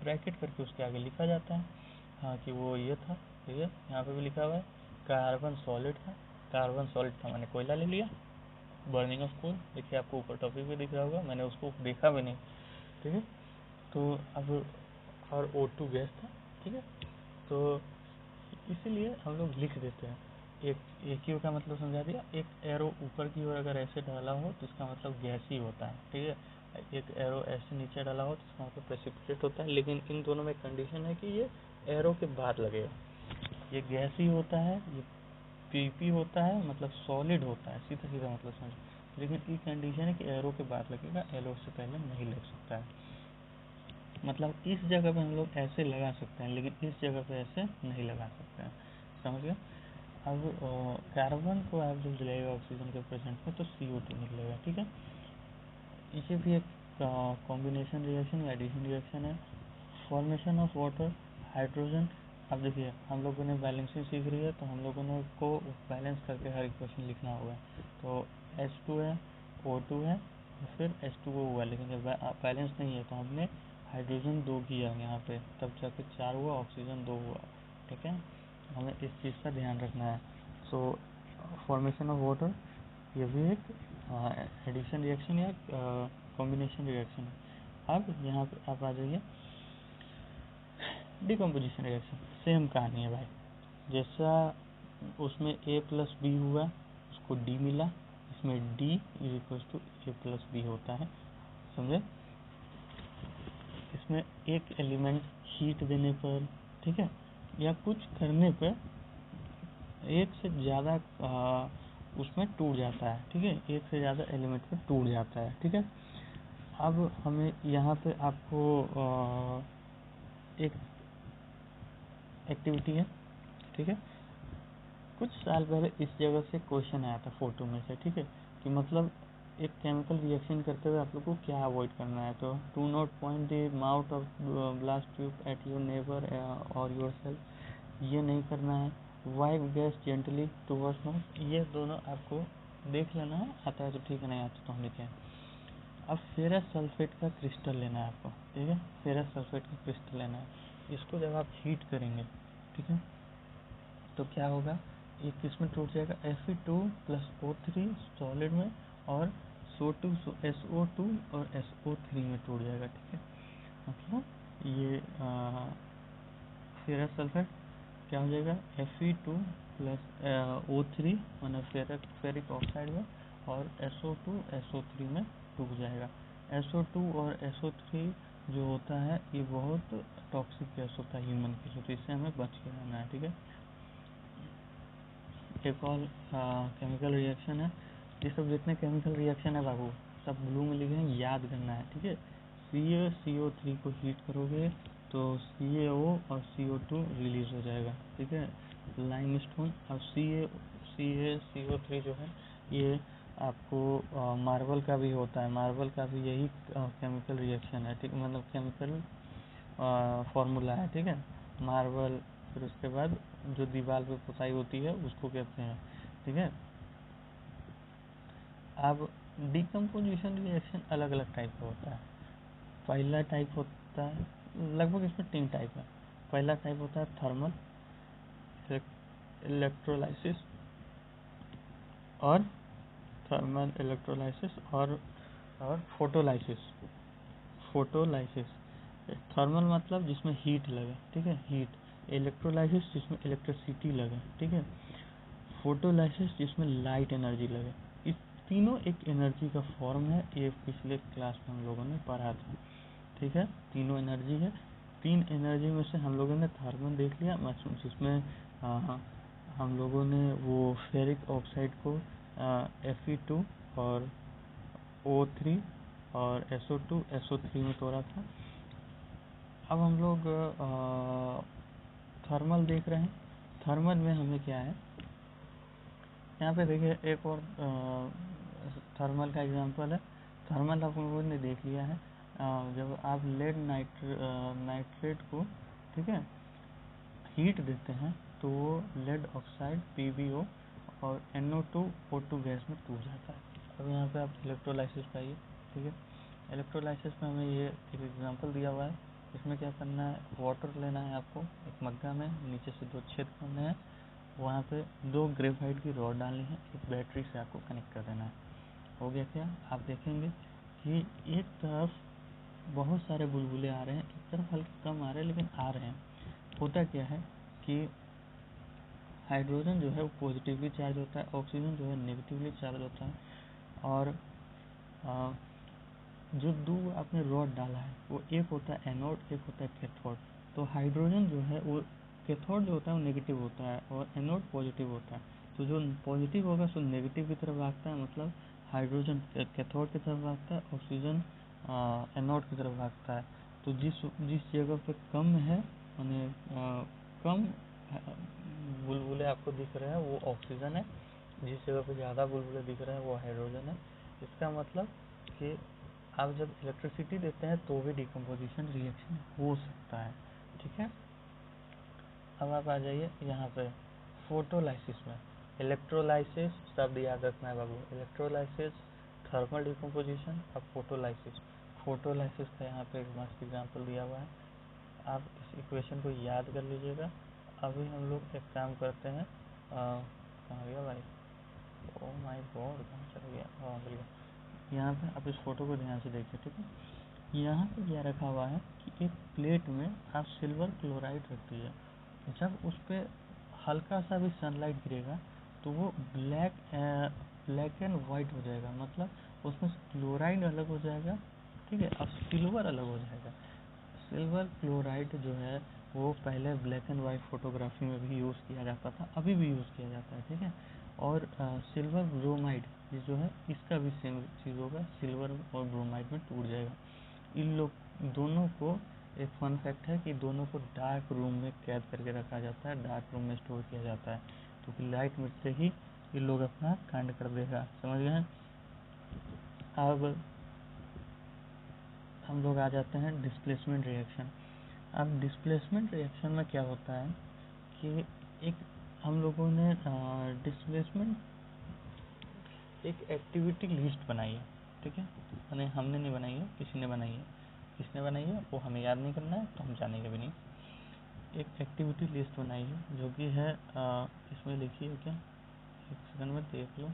ब्रैकेट करके उसके आगे लिखा जाता है हाँ कि वो ये था। ठीक है, यहाँ पे भी लिखा हुआ है कार्बन सॉलिड था, कार्बन सॉलिड था, मैंने कोयला ले लिया, बर्निंग ऑफ कोल। देखिए आपको ऊपर टॉपिक भी दिख रहा होगा, मैंने उसको देखा भी नहीं। ठीक है, तो अब और O2 गैस था। ठीक है, तो इसीलिए हम लोग लिख देते हैं। एक ही का मतलब समझा दिया। एक एरो ऊपर की ओर अगर ऐसे डाला हो तो इसका मतलब गैस ही होता है। ठीक है, एक एरो ऐसे नीचे डाला हो तो इसका मतलब प्रेसिपिटेट होता है। लेकिन इन दोनों में कंडीशन है कि ये एरो के बाद लगेगा, ये गैस ही होता है, ये पीपी होता है, मतलब सॉलिड होता है, सीधा सीधा मतलब समझ। लेकिन ये कंडीशन है कि एरो के बाद लगेगा, एरो से पहले नहीं लग सकता है। मतलब इस जगह पे हम लोग ऐसे लगा सकते हैं, लेकिन इस जगह पे ऐसे नहीं लगा सकते हैं। समझ गए? अब कार्बन को आप जब जलाएगा ऑक्सीजन के प्रेजेंट में तो CO2 निकलेगा। ठीक है, इसे भी एक कॉम्बिनेशन रिएक्शन या एडिशन रिएक्शन है। Formation of water, hydrogen. अब देखिए हम लोगों ने बैलेंसिंग सीख रही है तो हम लोगों ने को बैलेंस करके हर इक्वेशन लिखना होगा। तो H2 है, O2 है, फिर H2O हुआ। लेकिन जब बैलेंस नहीं है तो हमने हाइड्रोजन 2 किया यहाँ पे, तब जाके 4 हुआ, ऑक्सीजन 2 हुआ। ठीक है, हमें इस चीज़ का ध्यान रखना है। सो फॉर्मेशन ऑफ वाटर, ये भी एक एडिशन रिएक्शन या कॉम्बिनेशन रिएक्शन है। अब यहाँ पे आप आ जाइए डिकम्पोजिशन रिएक्शन। सेम कहानी है भाई, जैसा उसमें A प्लस बी हुआ, उसको D मिला, इसमें D is equal to A plus B होता है। समझे? इसमें एक एलिमेंट हीट देने पर, ठीक है, या कुछ करने पर एक से ज़्यादा उसमें टूट जाता है। ठीक है, एक से ज़्यादा एलिमेंट में टूट जाता है। ठीक है, अब हमें यहाँ पे आपको एक एक्टिविटी है। ठीक है, कुछ साल पहले इस जगह से क्वेश्चन आया था फोटो में से। ठीक है, कि मतलब एक केमिकल रिएक्शन करते हुए आप लोग को क्या अवॉइड करना है। तो do not point the mouth of blast tube at your neighbour और योर सेल्फ, ये नहीं करना है। Wipe gas gently towards mouth, ये दोनों आपको देख लेना है, आता है तो ठीक है, नहीं आता तो हम लिखें। अब फेरस सल्फेट का क्रिस्टल लेना है आपको। ठीक है, फेरस सल्फेट का क्रिस्टल लेना है। इसको जब आप हीट करेंगे, ठीक है, तो क्या होगा, ये किस में टूट जाएगा, Fe2 प्लस O3 सॉलिड में, और SO2 और SO3 में टूट जाएगा। ठीक है, मतलब ये फेरस सल्फेट क्या हो जाएगा, Fe2 प्लस O3 मैंने फेरिक ऑक्साइड में, और SO2 SO3 में टूट जाएगा। SO2 और SO3 जो होता है ये बहुत टॉक्सिक गैस होता है ह्यूमन के लिए, तो इससे हमें बच के रहना है। ठीक है, एक और केमिकल रिएक्शन है। ये सब जितने केमिकल रिएक्शन है बाबू सब ब्लू में लिखे हैं, याद करना है। ठीक है, CaCO3 को हीट करोगे तो CaO और CO2 रिलीज हो जाएगा। ठीक है, लाइमस्टोन और CaCO3 जो है ये आपको मार्बल का भी होता है, मार्बल का भी यही केमिकल रिएक्शन है। ठीक, मतलब केमिकल फॉर्मूला है। ठीक है, मार्बल, फिर उसके बाद जो दीवार पे पुताई होती है उसको कहते हैं। ठीक है, अब डिकम्पोजिशन रिएक्शन अलग अलग टाइप का होता है। पहला टाइप होता है, लगभग इसमें 3 टाइप है। पहला टाइप होता है थर्मल, इलेक्ट्रोलाइसिस और थर्मल इलेक्ट्रोलाइसिस और फोटोलाइसिस। फोटोलाइसिस थर्मल मतलब जिसमें हीट लगे। ठीक है, हीट। इलेक्ट्रोलाइसिस जिसमें इलेक्ट्रिसिटी लगे। ठीक है, फोटोलाइसिस जिसमें लाइट एनर्जी लगे। इस तीनों एक एनर्जी का फॉर्म है, ये पिछले क्लास में हम लोगों ने पढ़ा था। ठीक है, तीनों एनर्जी है। 3 एनर्जी में से हम लोगों ने थर्मल देख लिया, जिसमें हम लोगों ने वो फेरिक ऑक्साइड को Fe2 और O3 और SO2 SO3 में तोड़ा था। अब हम लोग थर्मल देख रहे हैं। थर्मल में हमें क्या है, यहाँ पे देखिए एक और थर्मल का एग्जांपल है। थर्मल आप लोगों ने देख लिया है, जब आप लेड नाइट्रेट को, ठीक है, हीट देते हैं तो वो लेड ऑक्साइड PbO और NO2O2 गैस में टूट जाता है। अब यहाँ पे आप इलेक्ट्रोलाइसिस पाइए, ठीक है। इलेक्ट्रोलाइसिस में हमें ये एक एग्जांपल दिया हुआ है। इसमें क्या करना है, वाटर लेना है आपको एक मग्गा में, नीचे से 2 छेद करने हैं, वहाँ पे 2 ग्रेफाइट की रॉड डालनी है, एक बैटरी से आपको कनेक्ट कर देना है। हो गया क्या, आप देखेंगे कि एक तरफ बहुत सारे बुलबुले आ रहे हैं, एक तरफ हल्के कम आ रहे हैं, लेकिन आ रहे हैं। होता क्या है कि हाइड्रोजन जो है वो पॉजिटिवली चार्ज होता है, ऑक्सीजन जो है नेगेटिवली चार्ज होता है, और जो 2 आपने रॉड डाला है वो एक होता है एनोड, एक होता है कैथोड। तो हाइड्रोजन जो है वो, कैथोड जो होता है वो नेगेटिव होता है और एनोड पॉजिटिव होता है। तो जो पॉजिटिव होगा सो नेगेटिव की तरफ भागता है, मतलब हाइड्रोजन कैथोड की तरफ भागता है, ऑक्सीजन एनोड की तरफ भागता है। तो जिस जगह पे कम है, माने कम बुलबुले आपको दिख रहे हैं वो ऑक्सीजन है, जिस जगह पे ज़्यादा बुलबुले दिख रहे हैं वो हाइड्रोजन है। इसका मतलब कि आप जब इलेक्ट्रिसिटी देते हैं तो भी डिकम्पोजिशन रिएक्शन हो सकता है, ठीक है। अब आप आ जाइए यहाँ पे फोटोलाइसिस में। इलेक्ट्रोलाइसिस शब्द याद रखना है बाबू, इलेक्ट्रोलाइसिस, थर्मल डिकम्पोजिशन, अब फोटोलाइसिस। फोटोलाइसिस का यहाँ पे एक मस्त एग्जाम्पल दिया हुआ है, आप इस इक्वेशन को याद कर लीजिएगा। अभी हम लोग एक काम करते हैं, कहाँ गया भाई, ओ माय गॉड कहाँ चला गया, हाँ मिल गया। यहाँ पे आप इस फोटो को ध्यान से देखिए, ठीक है। यहाँ पे क्या रखा हुआ है कि एक प्लेट में आप सिल्वर क्लोराइड रख दीजिए, जब उस पर हल्का सा भी सनलाइट गिरेगा तो वो ब्लैक एंड वाइट हो जाएगा, मतलब उसमें से क्लोराइड अलग हो जाएगा, ठीक है, और सिल्वर अलग हो जाएगा। सिल्वर क्लोराइड जो है वो पहले ब्लैक एंड वाइट फोटोग्राफी में भी यूज़ किया जाता था, अभी भी यूज़ किया जाता है, ठीक है। और सिल्वर ब्रोमाइड जो है इसका भी सेम चीज़ होगा, सिल्वर और ब्रोमाइड में टूट जाएगा। इन लोग दोनों को, एक फन फैक्ट है कि दोनों को डार्क रूम में कैद करके रखा जाता है, डार्क रूम में स्टोर किया जाता है, क्योंकि लाइट मिलते ही ये लोग अपना कांड कर देगा, समझ गए। अब हम लोग आ जाते हैं डिस्प्लेसमेंट रिएक्शन। अब डिस्प्लेसमेंट रिएक्शन में क्या होता है कि एक हम लोगों ने डिस्प्लेसमेंट एक एक्टिविटी लिस्ट बनाई है, ठीक है, मैंने हमने नहीं बनाई है, किसी ने बनाई है। किसने बनाई है वो हमें याद नहीं करना है, तो हम जानेंगे भी नहीं। एक एक्टिविटी लिस्ट बनाई है जो कि है इसमें लिखिए क्या, एक सेकंड में देख लो,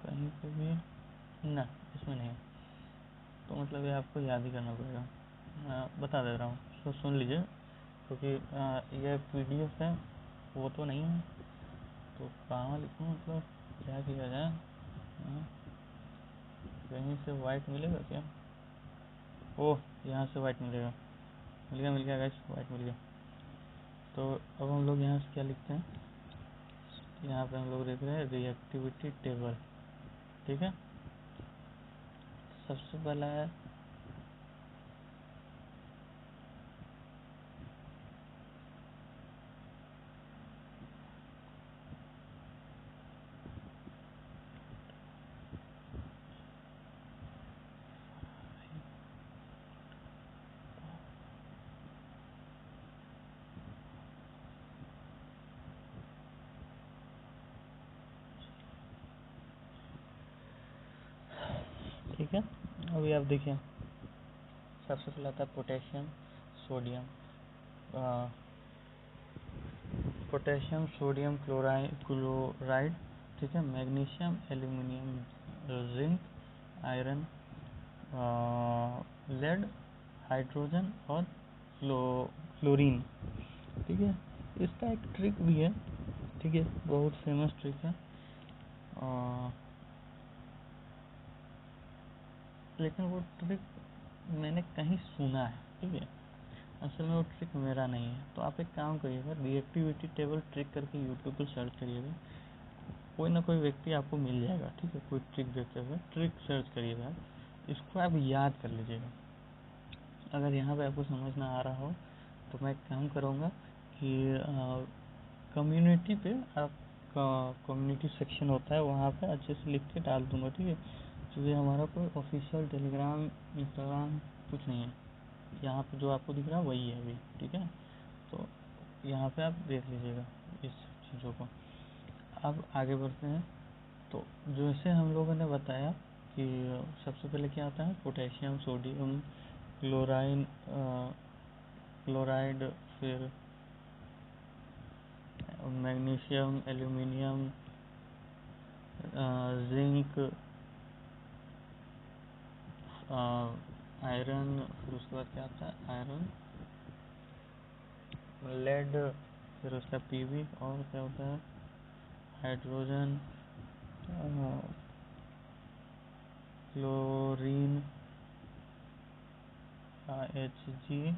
कहीं पे भी ना, इसमें नहीं है, तो मतलब ये आपको याद ही करना पड़ेगा। बता दे रहा हूँ, तो सुन लीजिए, क्योंकि ये PDF है, वो तो नहीं है, तो कहाँ लिखूँ, मतलब क्या किया जाए। कहीं से वाइट मिलेगा क्या, ओह यहाँ से वाइट मिलेगा, मिल गया गाइस, वाइट मिल गया। तो अब हम लोग यहाँ से क्या लिखते हैं, यहाँ पे हम लोग देख रहे हैं रिएक्टिविटी टेबल, ठीक है। सबसे पहला है ठीक है। अभी आप देखिए, सबसे पहला था potassium sodium, potassium sodium chloride, ठीक है, magnesium aluminium zinc iron lead hydrogen और क्लोरीन, ठीक है। इसका एक ट्रिक भी है, ठीक है, बहुत फेमस ट्रिक है, लेकिन वो ट्रिक मैंने कहीं सुना है, ठीक है, असल में वो ट्रिक मेरा नहीं है। तो आप एक काम करिएगा, रिएक्टिविटी टेबल ट्रिक करके यूट्यूब पर सर्च करिएगा, कोई ना कोई व्यक्ति आपको मिल जाएगा, ठीक है, कोई ट्रिक देते हुए, ट्रिक सर्च करिएगा, इसको आप याद कर लीजिएगा। अगर यहाँ पे आपको समझ ना आ रहा हो तो मैं एक काम करूँगा कि कम्युनिटी पे आप कम्युनिटी सेक्शन होता है वहाँ पे अच्छे से लिख के डाल दूँगा, ठीक है। क्योंकि हमारा कोई ऑफिशियल टेलीग्राम इंस्टाग्राम कुछ नहीं है, यहाँ पे जो आपको दिख रहा है वही है अभी, ठीक है। तो यहाँ पे आप देख लीजिएगा इस चीज़ों को। अब आगे बढ़ते हैं। तो जैसे हम लोगों ने बताया कि सबसे पहले क्या आता है, पोटेशियम, सोडियम, क्लोराइड, फिर मैग्नीशियम, एल्यूमिनियम, जिंक, आयरन, फिर उसके बाद क्या आता है, आयरन, लेड, फिर उसका पीवी, और क्या होता है, हाइड्रोजन, क्लोरीन, Hg,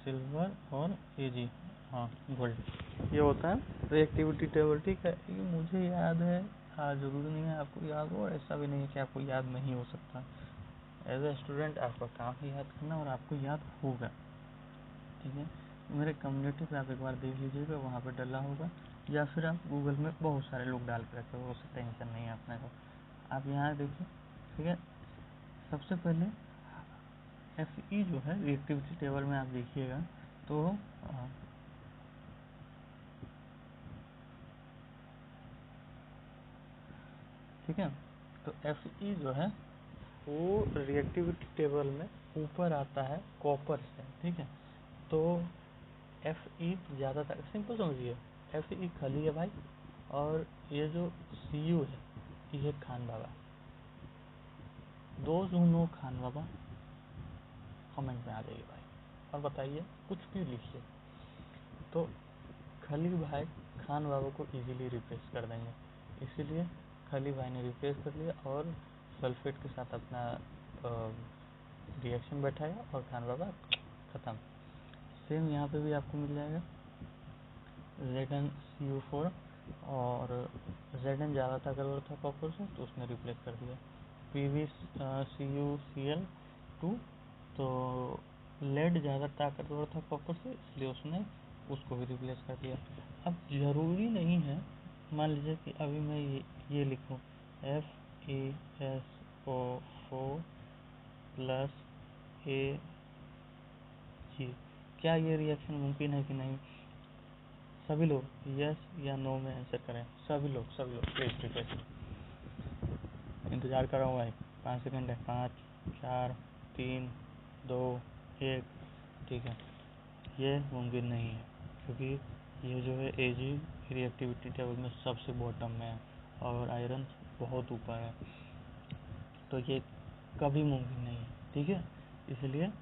सिल्वर, और Ag, हाँ गोल्ड। ये होता है रिएक्टिविटी टेबल, ठीक है। ये मुझे याद है, हाँ जरूरी नहीं है आपको याद हो, और ऐसा भी नहीं है कि आपको याद नहीं हो सकता। एज ए स्टूडेंट आपका काम है याद करना, और आपको याद होगा, ठीक है। मेरे कम्युनिटी पे आप एक बार देख लीजिएगा, वहाँ पे डला होगा, या फिर आप गूगल में बहुत सारे लोग डाल के रखे हो, उससे टेंशन नहीं है अपने को। आप यहाँ देखिए, ठीक है। सबसे पहले Fe जो है रिएक्टिविटी टेबल में आप देखिएगा तो ठीक है। तो Fe जो है वो रिएक्टिविटी टेबल में ऊपर आता है कॉपर से, ठीक है। तो Fe ज़्यादातर सिंपल समझिए, Fe खाली है भाई, और ये जो Cu है ये खान बाबा, दोस्त हूँ नो खान बाबा, कमेंट में आ जाइए भाई और बताइए, कुछ भी लिखिए। तो खलील भाई खान बाबा को इजीली रिप्लेस कर देंगे, इसीलिए खलील भाई ने रिप्लेस कर लिया और सल्फेट के साथ अपना रिएक्शन बैठाया और खान बाबा ख़त्म। सेम यहाँ पे भी आपको मिल जाएगा ZnCu4, और Zn ज़्यादा ताकतवर था कॉपर से तो उसने रिप्लेस कर दिया। PbCuCl2, तो लेड ज़्यादा ताकतवर था कॉपर से इसलिए उसने उसको भी रिप्लेस कर दिया। अब ज़रूरी नहीं है, मान लीजिए कि अभी मैं ये लिखूँ FeSO4 प्लस Ag, क्या ये रिएक्शन मुमकिन है कि नहीं? सभी लोग यस या नो में आंसर करें, सभी लोग प्लीज रिक्वेस्ट, इंतज़ार कर रहा हूँ भाई, 5 सेकंड है, 5 4 3 2 1, ठीक है। ये मुमकिन नहीं है क्योंकि ये जो है Ag रिएक्टिविटी टेबल में सबसे बॉटम में है और आयरन बहुत ऊपर है, तो ये कभी मुमकिन नहीं है, ठीक है। इसलिए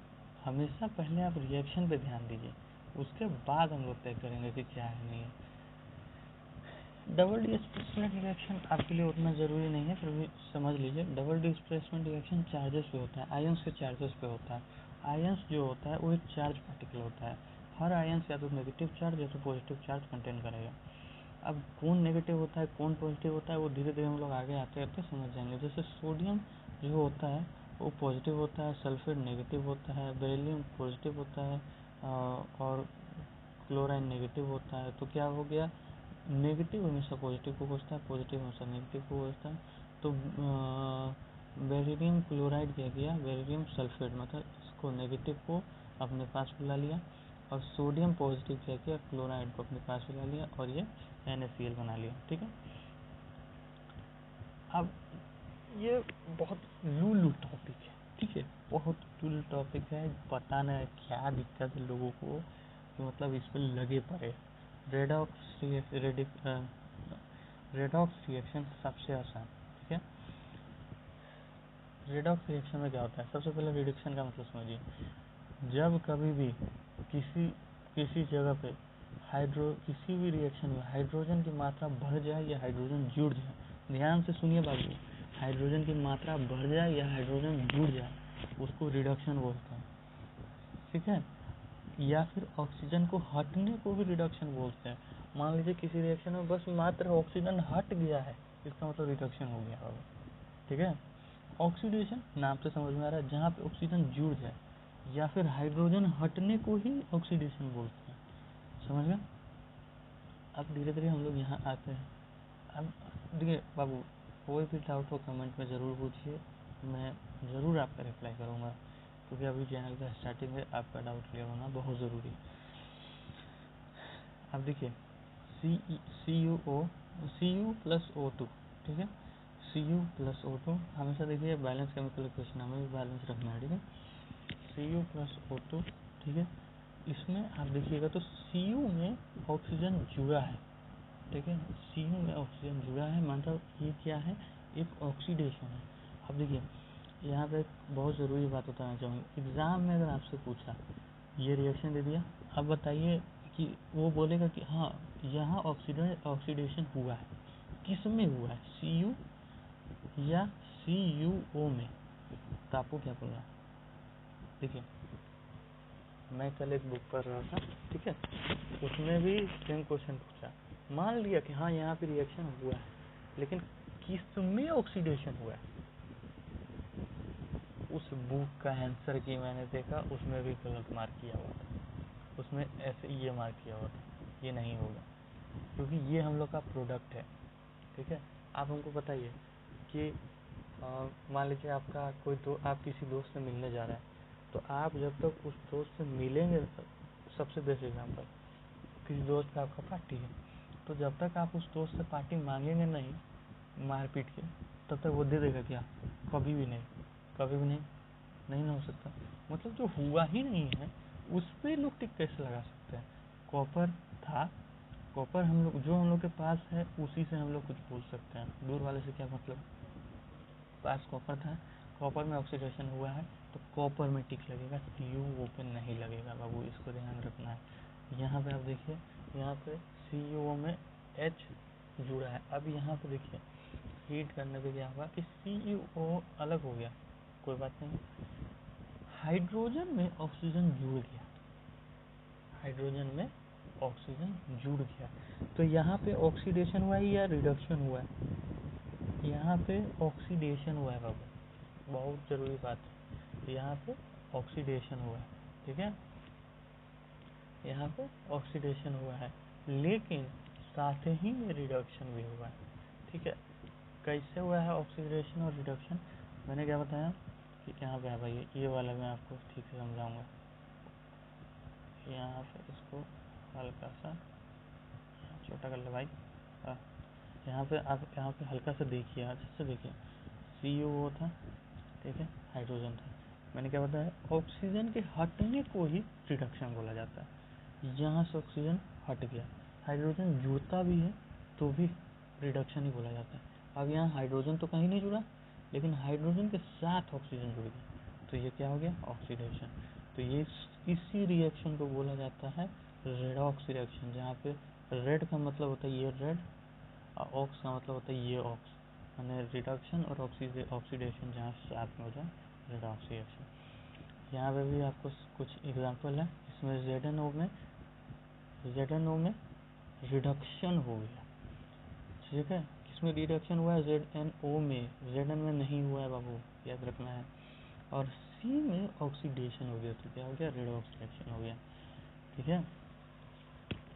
हमेशा पहले आप रिएक्शन पे ध्यान दीजिए, उसके बाद हम लोग तय करेंगे कि क्या है नहीं है। डबल डिस्प्लेसमेंट रिएक्शन आपके लिए उतना ज़रूरी नहीं है, फिर भी समझ लीजिए। डबल डिस्प्लेसमेंट रिएक्शन चार्जेस पे होता है, आयंस के चार्जेस पे होता है। आयंस जो होता है वो एक चार्ज पार्टिकल होता है, हर आयंस या तो नेगेटिव चार्ज या तो पॉजिटिव चार्ज कंटेन करेगा। अब कौन नेगेटिव होता है कौन पॉजिटिव होता है वो धीरे धीरे हम लोग आगे आते आते समझ जाएंगे। जैसे सोडियम जो होता है वो पॉजिटिव होता है, सल्फेट नेगेटिव होता है, बेरिलियम पॉजिटिव होता है, और क्लोराइन नेगेटिव होता है। तो क्या हो गया, नेगेटिव हमेशा पॉजिटिव को खोजता है, पॉजिटिव हमेशा नेगेटिव को खोजता है। तो बेरिलियम क्लोराइड क्या किया, बेरिलियम सल्फेट मतलब इसको नेगेटिव को अपने पास बुला लिया, और सोडियम पॉजिटिव क्या किया, क्लोराइड को अपने पास बुला लिया और ये NaCl बना लिया, ठीक है। अब ये बहुत लूलू टॉपिक है, ठीक है, बहुत लूलू टॉपिक है, पता नहीं क्या दिक्कत है लोगों को कि मतलब इस पर लगे पड़े। रेडॉक्स रिएक्शन सबसे आसान, ठीक है। रेडॉक्स रिएक्शन में क्या होता है, सबसे पहले रिडक्शन का मतलब समझिए। जब कभी भी किसी किसी जगह पे किसी भी रिएक्शन में हाइड्रोजन की मात्रा बढ़ जाए या हाइड्रोजन जुड़ जाए, ध्यान से सुनिए बाबू, हाइड्रोजन की मात्रा बढ़ जाए या हाइड्रोजन जुड़ जाए उसको रिडक्शन बोलते हैं, ठीक है। या फिर ऑक्सीजन को हटने को भी रिडक्शन बोलते हैं। मान लीजिए किसी रिएक्शन में बस मात्र ऑक्सीजन हट गया है, इसका मतलब रिडक्शन हो गया बाबू, ठीक है। ऑक्सीडेशन नाम से समझ में आ रहा है, जहाँ पे ऑक्सीजन जुड़ जाए, या फिर हाइड्रोजन हटने को ही ऑक्सीडेशन बोलते हैं। समझ गए? अब धीरे धीरे हम लोग यहाँ आते हैं। अब देखिए बाबू, कोई भी डाउट हो कमेंट में ज़रूर पूछिए, मैं ज़रूर आपका रिप्लाई करूँगा, क्योंकि अभी चैनल का स्टार्टिंग है, आपका डाउट क्लियर होना बहुत ज़रूरी है। अब देखिए Cu प्लस O2, ठीक है, Cu प्लस O2 हमेशा देखिए बैलेंस केमिकल इक्वेशन हमें भी बैलेंस रखना है, ठीक है। Cu प्लस O2, ठीक है। इसमें आप देखिएगा तो Cu में ऑक्सीजन जुड़ा है, ठीक है, Cu में ऑक्सीजन जुड़ा है, मतलब ये क्या है, एक ऑक्सीडेशन है। अब देखिए यहाँ पे बहुत ज़रूरी बात बताना चाहूँगा, एग्ज़ाम में अगर आपसे पूछा ये रिएक्शन दे दिया, अब बताइए कि वो बोलेगा कि हाँ यहाँ ऑक्सीडेशन हुआ है, किस में हुआ है, Cu या CuO में, तो आपको क्या बोलना है? देखिए मैं कल एक बुक पढ़ रहा था, ठीक है, उसमें भी सेम क्वेश्चन पूछा, मान लिया कि हाँ यहाँ पे रिएक्शन हुआ है, लेकिन किस में ऑक्सीडेशन हुआ है। उस बुक का आंसर की मैंने देखा, उसमें भी गलत मार्क किया हुआ था, उसमें ऐसे ये मार्क किया हुआ था, ये नहीं होगा, क्योंकि ये हम लोग का प्रोडक्ट है, ठीक है। आप हमको बताइए कि मान लीजिए आपका कोई आप किसी दोस्त से मिलने जा रहे हैं, तो आप जब तक उस दोस्त से मिलेंगे, सबसे बेस्ट एग्जाम्पल, किसी दोस्त का आपका पार्टी है, तो जब तक आप उस दोस्त से पार्टी मांगेंगे नहीं मार पीट के, तब तक वो दे देगा क्या? कभी भी नहीं, कभी भी नहीं, नहीं ना हो सकता। मतलब जो हुआ ही नहीं है उस पर लोग टिक कैसे लगा सकते हैं? कॉपर था, कॉपर हम लोग जो हम लोग के पास है उसी से हम लोग कुछ बोल सकते हैं, दूर वाले से क्या मतलब। पास कॉपर था, कॉपर में ऑक्सीडेशन हुआ है, तो कॉपर में टिक लगेगा, CuO पे नहीं लगेगा बाबू, इसको ध्यान रखना है। यहाँ पे आप देखिए, यहाँ पे CuO में H जुड़ा है। अब यहाँ पे देखिए हीट करने पे क्या हुआ कि CuO अलग हो गया, कोई बात नहीं, हाइड्रोजन में ऑक्सीजन जुड़ गया, हाइड्रोजन में ऑक्सीजन जुड़ गया, तो यहाँ पे ऑक्सीडेशन हुआ है या रिडक्शन हुआ है? यहाँ पे ऑक्सीडेशन हुआ है बाबू, बहुत ज़रूरी बात है, यहाँ पे ऑक्सीडेशन हुआ है, ठीक है, यहाँ पे ऑक्सीडेशन हुआ है, लेकिन साथ ही में रिडक्शन भी हुआ है, ठीक है। कैसे हुआ है ऑक्सीडेशन और रिडक्शन? मैंने क्या बताया कि यहाँ पे है भाई, ये वाला मैं आपको ठीक से समझाऊंगा। यहाँ पे इसको हल्का सा छोटा कर ले भाई, यहाँ पे आप यहाँ पे हल्का सा देखिए, अच्छे से देखिए, CuO था, ठीक है, हाइड्रोजन था, मैंने क्या बताया, ऑक्सीजन के हटने को ही रिडक्शन बोला जाता है। यहाँ से ऑक्सीजन हट गया, हाइड्रोजन जुड़ता भी है तो भी रिडक्शन ही बोला जाता है। अब यहाँ हाइड्रोजन तो कहीं नहीं जुड़ा, लेकिन हाइड्रोजन के साथ ऑक्सीजन जुड़ गया, तो ये क्या हो गया, ऑक्सीडेशन। तो ये इसी रिएक्शन को बोला जाता है रेडॉक्स रिएक्शन, जहाँ पे रेड का मतलब होता है ये रेड, और ऑक्स का मतलब होता है ये ऑक्स, यानी रिडक्शन और ऑक्सीडेशन जहाँ साथ में हो जाए, रेडॉक्स रिएक्शन। यहाँ पे भी आपको कुछ एग्जांपल है, इसमें ZnO में रिडक्शन हो गया, ठीक है, किसमें रिडक्शन हुआ है, ZnO में, Zn में नहीं हुआ है बाबू, याद रखना है। और C में ऑक्सीडेशन हो गया, तो क्या हो गया, रेडॉक्स रिएक्शन हो गया, ठीक है।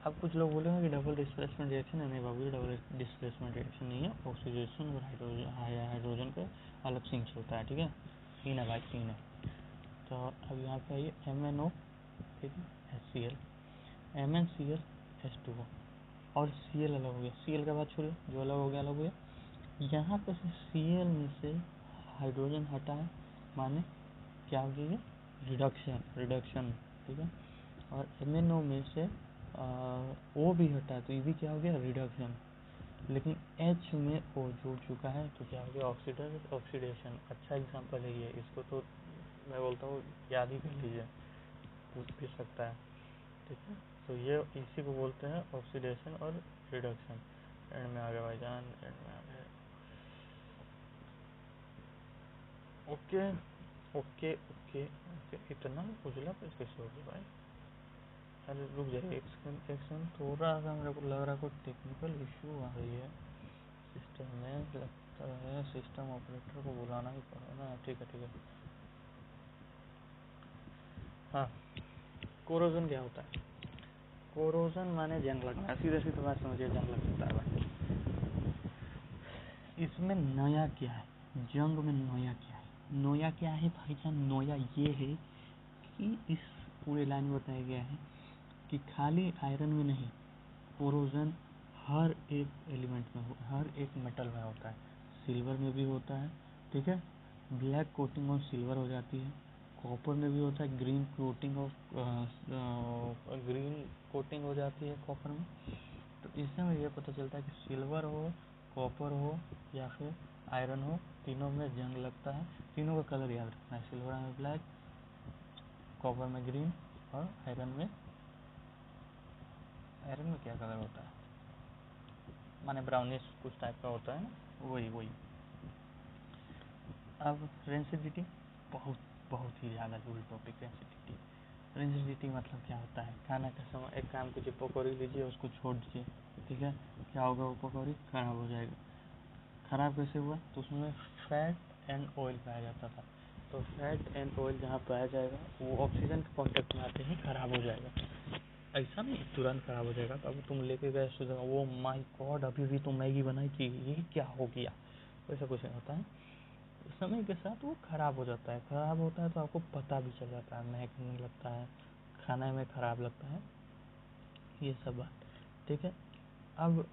अब कुछ लोग बोलेंगे कि डबल डिस्प्लेसमेंट रिएक्शन है, नहीं बाबू, डबल डिस्प्लेसमेंट रिएक्शन नहीं है, ऑक्सीडेशन और हाइड्रोजन पे अलग सिंक चलता है, ठीक है, तीन है भाई, तीन है। तो अब यहाँ पे आइए MnO, ठीक है, HCl, MnCl, H2O, और Cl अलग हो गया, Cl का बात छोड़िए, जो अलग हो गया अलग हो गया। यहाँ पे से Cl में से हाइड्रोजन हटा है, माने क्या हो गया, रिडक्शन, ठीक है। और MnO में से O भी हटा है, तो ये भी क्या हो गया, रिडक्शन। लेकिन H में O जुड़ चुका है, तो क्या हो गया, ऑक्सीडेशन। अच्छा एग्जांपल है ये, इसको तो मैं बोलता हूँ याद ही कर लीजिए, पूछ भी सकता है, ठीक है। तो ये इसी को बोलते हैं ऑक्सीडेशन और रिडक्शन। एंड में आ गया भाईजान, एंड में आ गया, ओके ओके ओके ओके। इतना उजला पेज कैसे हो गया भाई? अरे रुक जाइए एक सेकंड, थोड़ा सा मेरे को लग रहा है कोई टेक्निकल इशू आ रही है सिस्टम में, लगता है सिस्टम ऑपरेटर को बुलाना ही पड़ेगा। ठीक है ठीक है, हाँ, कोरोजन क्या होता है? कोरोजन माने जंग लगना, सीधे सीधे बात समझिए, जंग लग सकता है भाई। इसमें नया क्या है, जंग में नया क्या है? नोया क्या है भाईजान? नोया ये है कि इस पूरे लाइन में बताया गया है कि खाली आयरन में नहीं, कोरोजन हर एक एलिमेंट में हर एक मेटल में होता है। सिल्वर में भी होता है, ठीक है, ब्लैक कोटिंग ऑन सिल्वर हो जाती है। कॉपर में भी होता है, ग्रीन कोटिंग हो जाती है कॉपर में। तो इससे हमें यह पता चलता है कि सिल्वर हो, कॉपर हो या फिर आयरन हो, तीनों में जंग लगता है। तीनों का कलर याद रखना है, सिल्वर में ब्लैक, कॉपर में ग्रीन और आयरन में क्या कलर होता है, माने ब्राउनिश कुछ टाइप का होता है, वही। अब रेंसिडिटी, बहुत बहुत ही ज़्यादा जरूरी टॉपिक रेंसिडिटी। रेंसिडिटी मतलब क्या होता है? खाना का समय एक काम कीजिए, पकौड़ी लीजिए, उसको छोड़ दीजिए, ठीक है, क्या होगा? वो पकौड़ी खराब हो जाएगी। खराब कैसे हुआ? तो उसमें फैट एंड ऑयल पाया जाता था। तो फैट एंड ऑयल जहाँ पाया जाएगा वो ऑक्सीजन के कांटेक्ट में आते ही खराब हो जाएगा। ऐसा नहीं तुरंत खराब हो जाएगा। अब तुम लेके गए सोचेगा वो माय गॉड अभी भी तो मैगी बनाई थी, ये क्या हो गया? वैसा कुछ नहीं होता है, समय के साथ वो खराब हो जाता है। खराब होता है तो आपको पता भी चल जाता है, महकने लगता है, खाने में खराब लगता है, ये सब बात, ठीक है। अब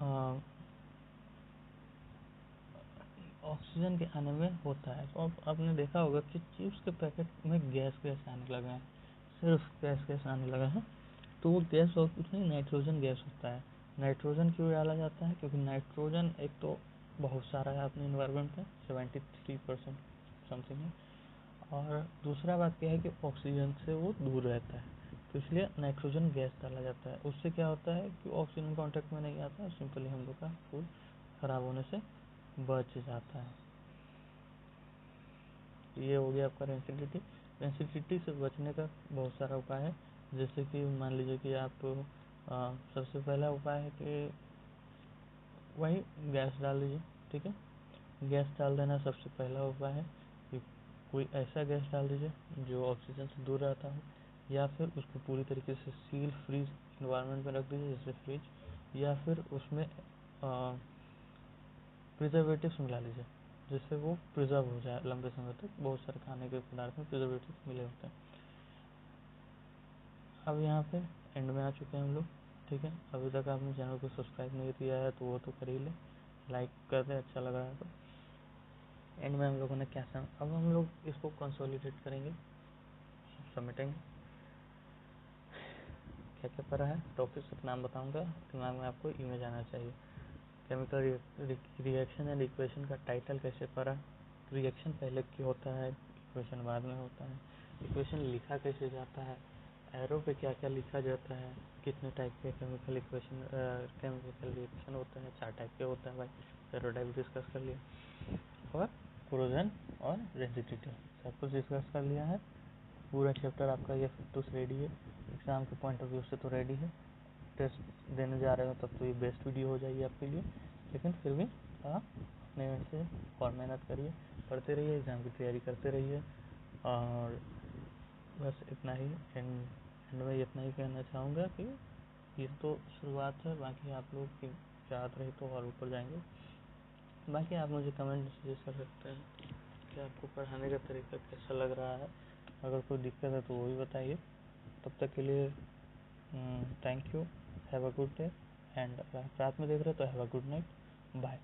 ऑक्सीजन के आने में होता है, तो अब आपने देखा होगा कि चिप्स के पैकेट में गैस आने लगा है, सिर्फ गैस आने लगा है। तो वो गैस और कुछ नहीं, नाइट्रोजन गैस होता है। नाइट्रोजन क्यों डाला जाता है? क्योंकि नाइट्रोजन एक तो बहुत सारा है अपने इन्वायरमेंट में, 73% समथिंग है, और दूसरा बात क्या है कि ऑक्सीजन से वो दूर रहता है, तो इसलिए नाइट्रोजन गैस डाला जाता है। उससे क्या होता है कि ऑक्सीजन कॉन्टेक्ट में नहीं आता, सिंपली हम लोग का फूड खराब होने से बच जाता है। ये हो गया आपका रेंसिडिटी। रेंसिडिटी से बचने का बहुत सारा उपाय है, जैसे कि मान लीजिए कि आप सबसे पहला उपाय है कि वही गैस डाल दीजिए, ठीक है। गैस डाल देना सबसे पहला उपाय है कि कोई ऐसा गैस डाल दीजिए जो ऑक्सीजन से दूर रहता हो, या फिर उसको पूरी तरीके से सील फ्रीज इन्वायरमेंट में रख दीजिए, जैसे फ्रिज, या फिर उसमें प्रिजर्वेटिव्स मिला लीजिए जिससे वो प्रिजर्व हो जाए लंबे समय तक। बहुत सारे खाने के पदार्थ में प्रिजर्वेटिव्स मिले होते हैं। अब यहाँ पे एंड में आ चुके हैं हम लोग, ठीक है। अभी तक आपने चैनल को सब्सक्राइब नहीं किया है तो वो तो कर ही ले, लाइक कर दे अच्छा लग रहा है तो। एंड में हम लोगों ने क्या अब हम लोग इसको कंसोलिडेट करेंगे, समेटेंगे। क्या क्या पढ़ा है, टॉपिक का नाम बताऊंगा, दिमाग में आपको इमेज आना चाहिए। केमिकल रिएक्शन एंड इक्वेशन का टाइटल कैसे पढ़ा, रिएक्शन पहले क्यों होता है, इक्वेशन बाद में होता है, इक्वेशन लिखा कैसे जाता है, एरो पे क्या क्या लिखा जाता है, कितने टाइप के केमिकल रिएक्शन होता है, 4 टाइप के होता है भाई, पेरियोडिक डिस्कस कर लिया, और कोरोजन और रेसिडिटी सब कुछ डिस्कस कर लिया है। पूरा चैप्टर आपका ये फिर तो रेडी है, एग्जाम के पॉइंट ऑफ व्यू से तो रेडी है। टेस्ट देने जा रहे हो तब तो ये बेस्ट वीडियो हो जाएगी आपके लिए, लेकिन फिर भी आप अपने एंड से और मेहनत करिए, पढ़ते रहिए, एग्ज़ाम की तैयारी करते रहिए। और बस इतना ही एंड में इतना ही कहना चाहूँगा कि ये तो शुरुआत है, बाकी आप लोग की चाहत रही तो और ऊपर जाएंगे। बाकी आप मुझे कमेंट में सजेस्ट कर सकते हैं कि आपको पढ़ाने का तरीका कैसा लग रहा है, अगर कोई दिक्कत है तो वो भी बताइए। तब तक के लिए thank you, have a good day, and अगर आप रात में देख रहे हो तो have a good night, bye.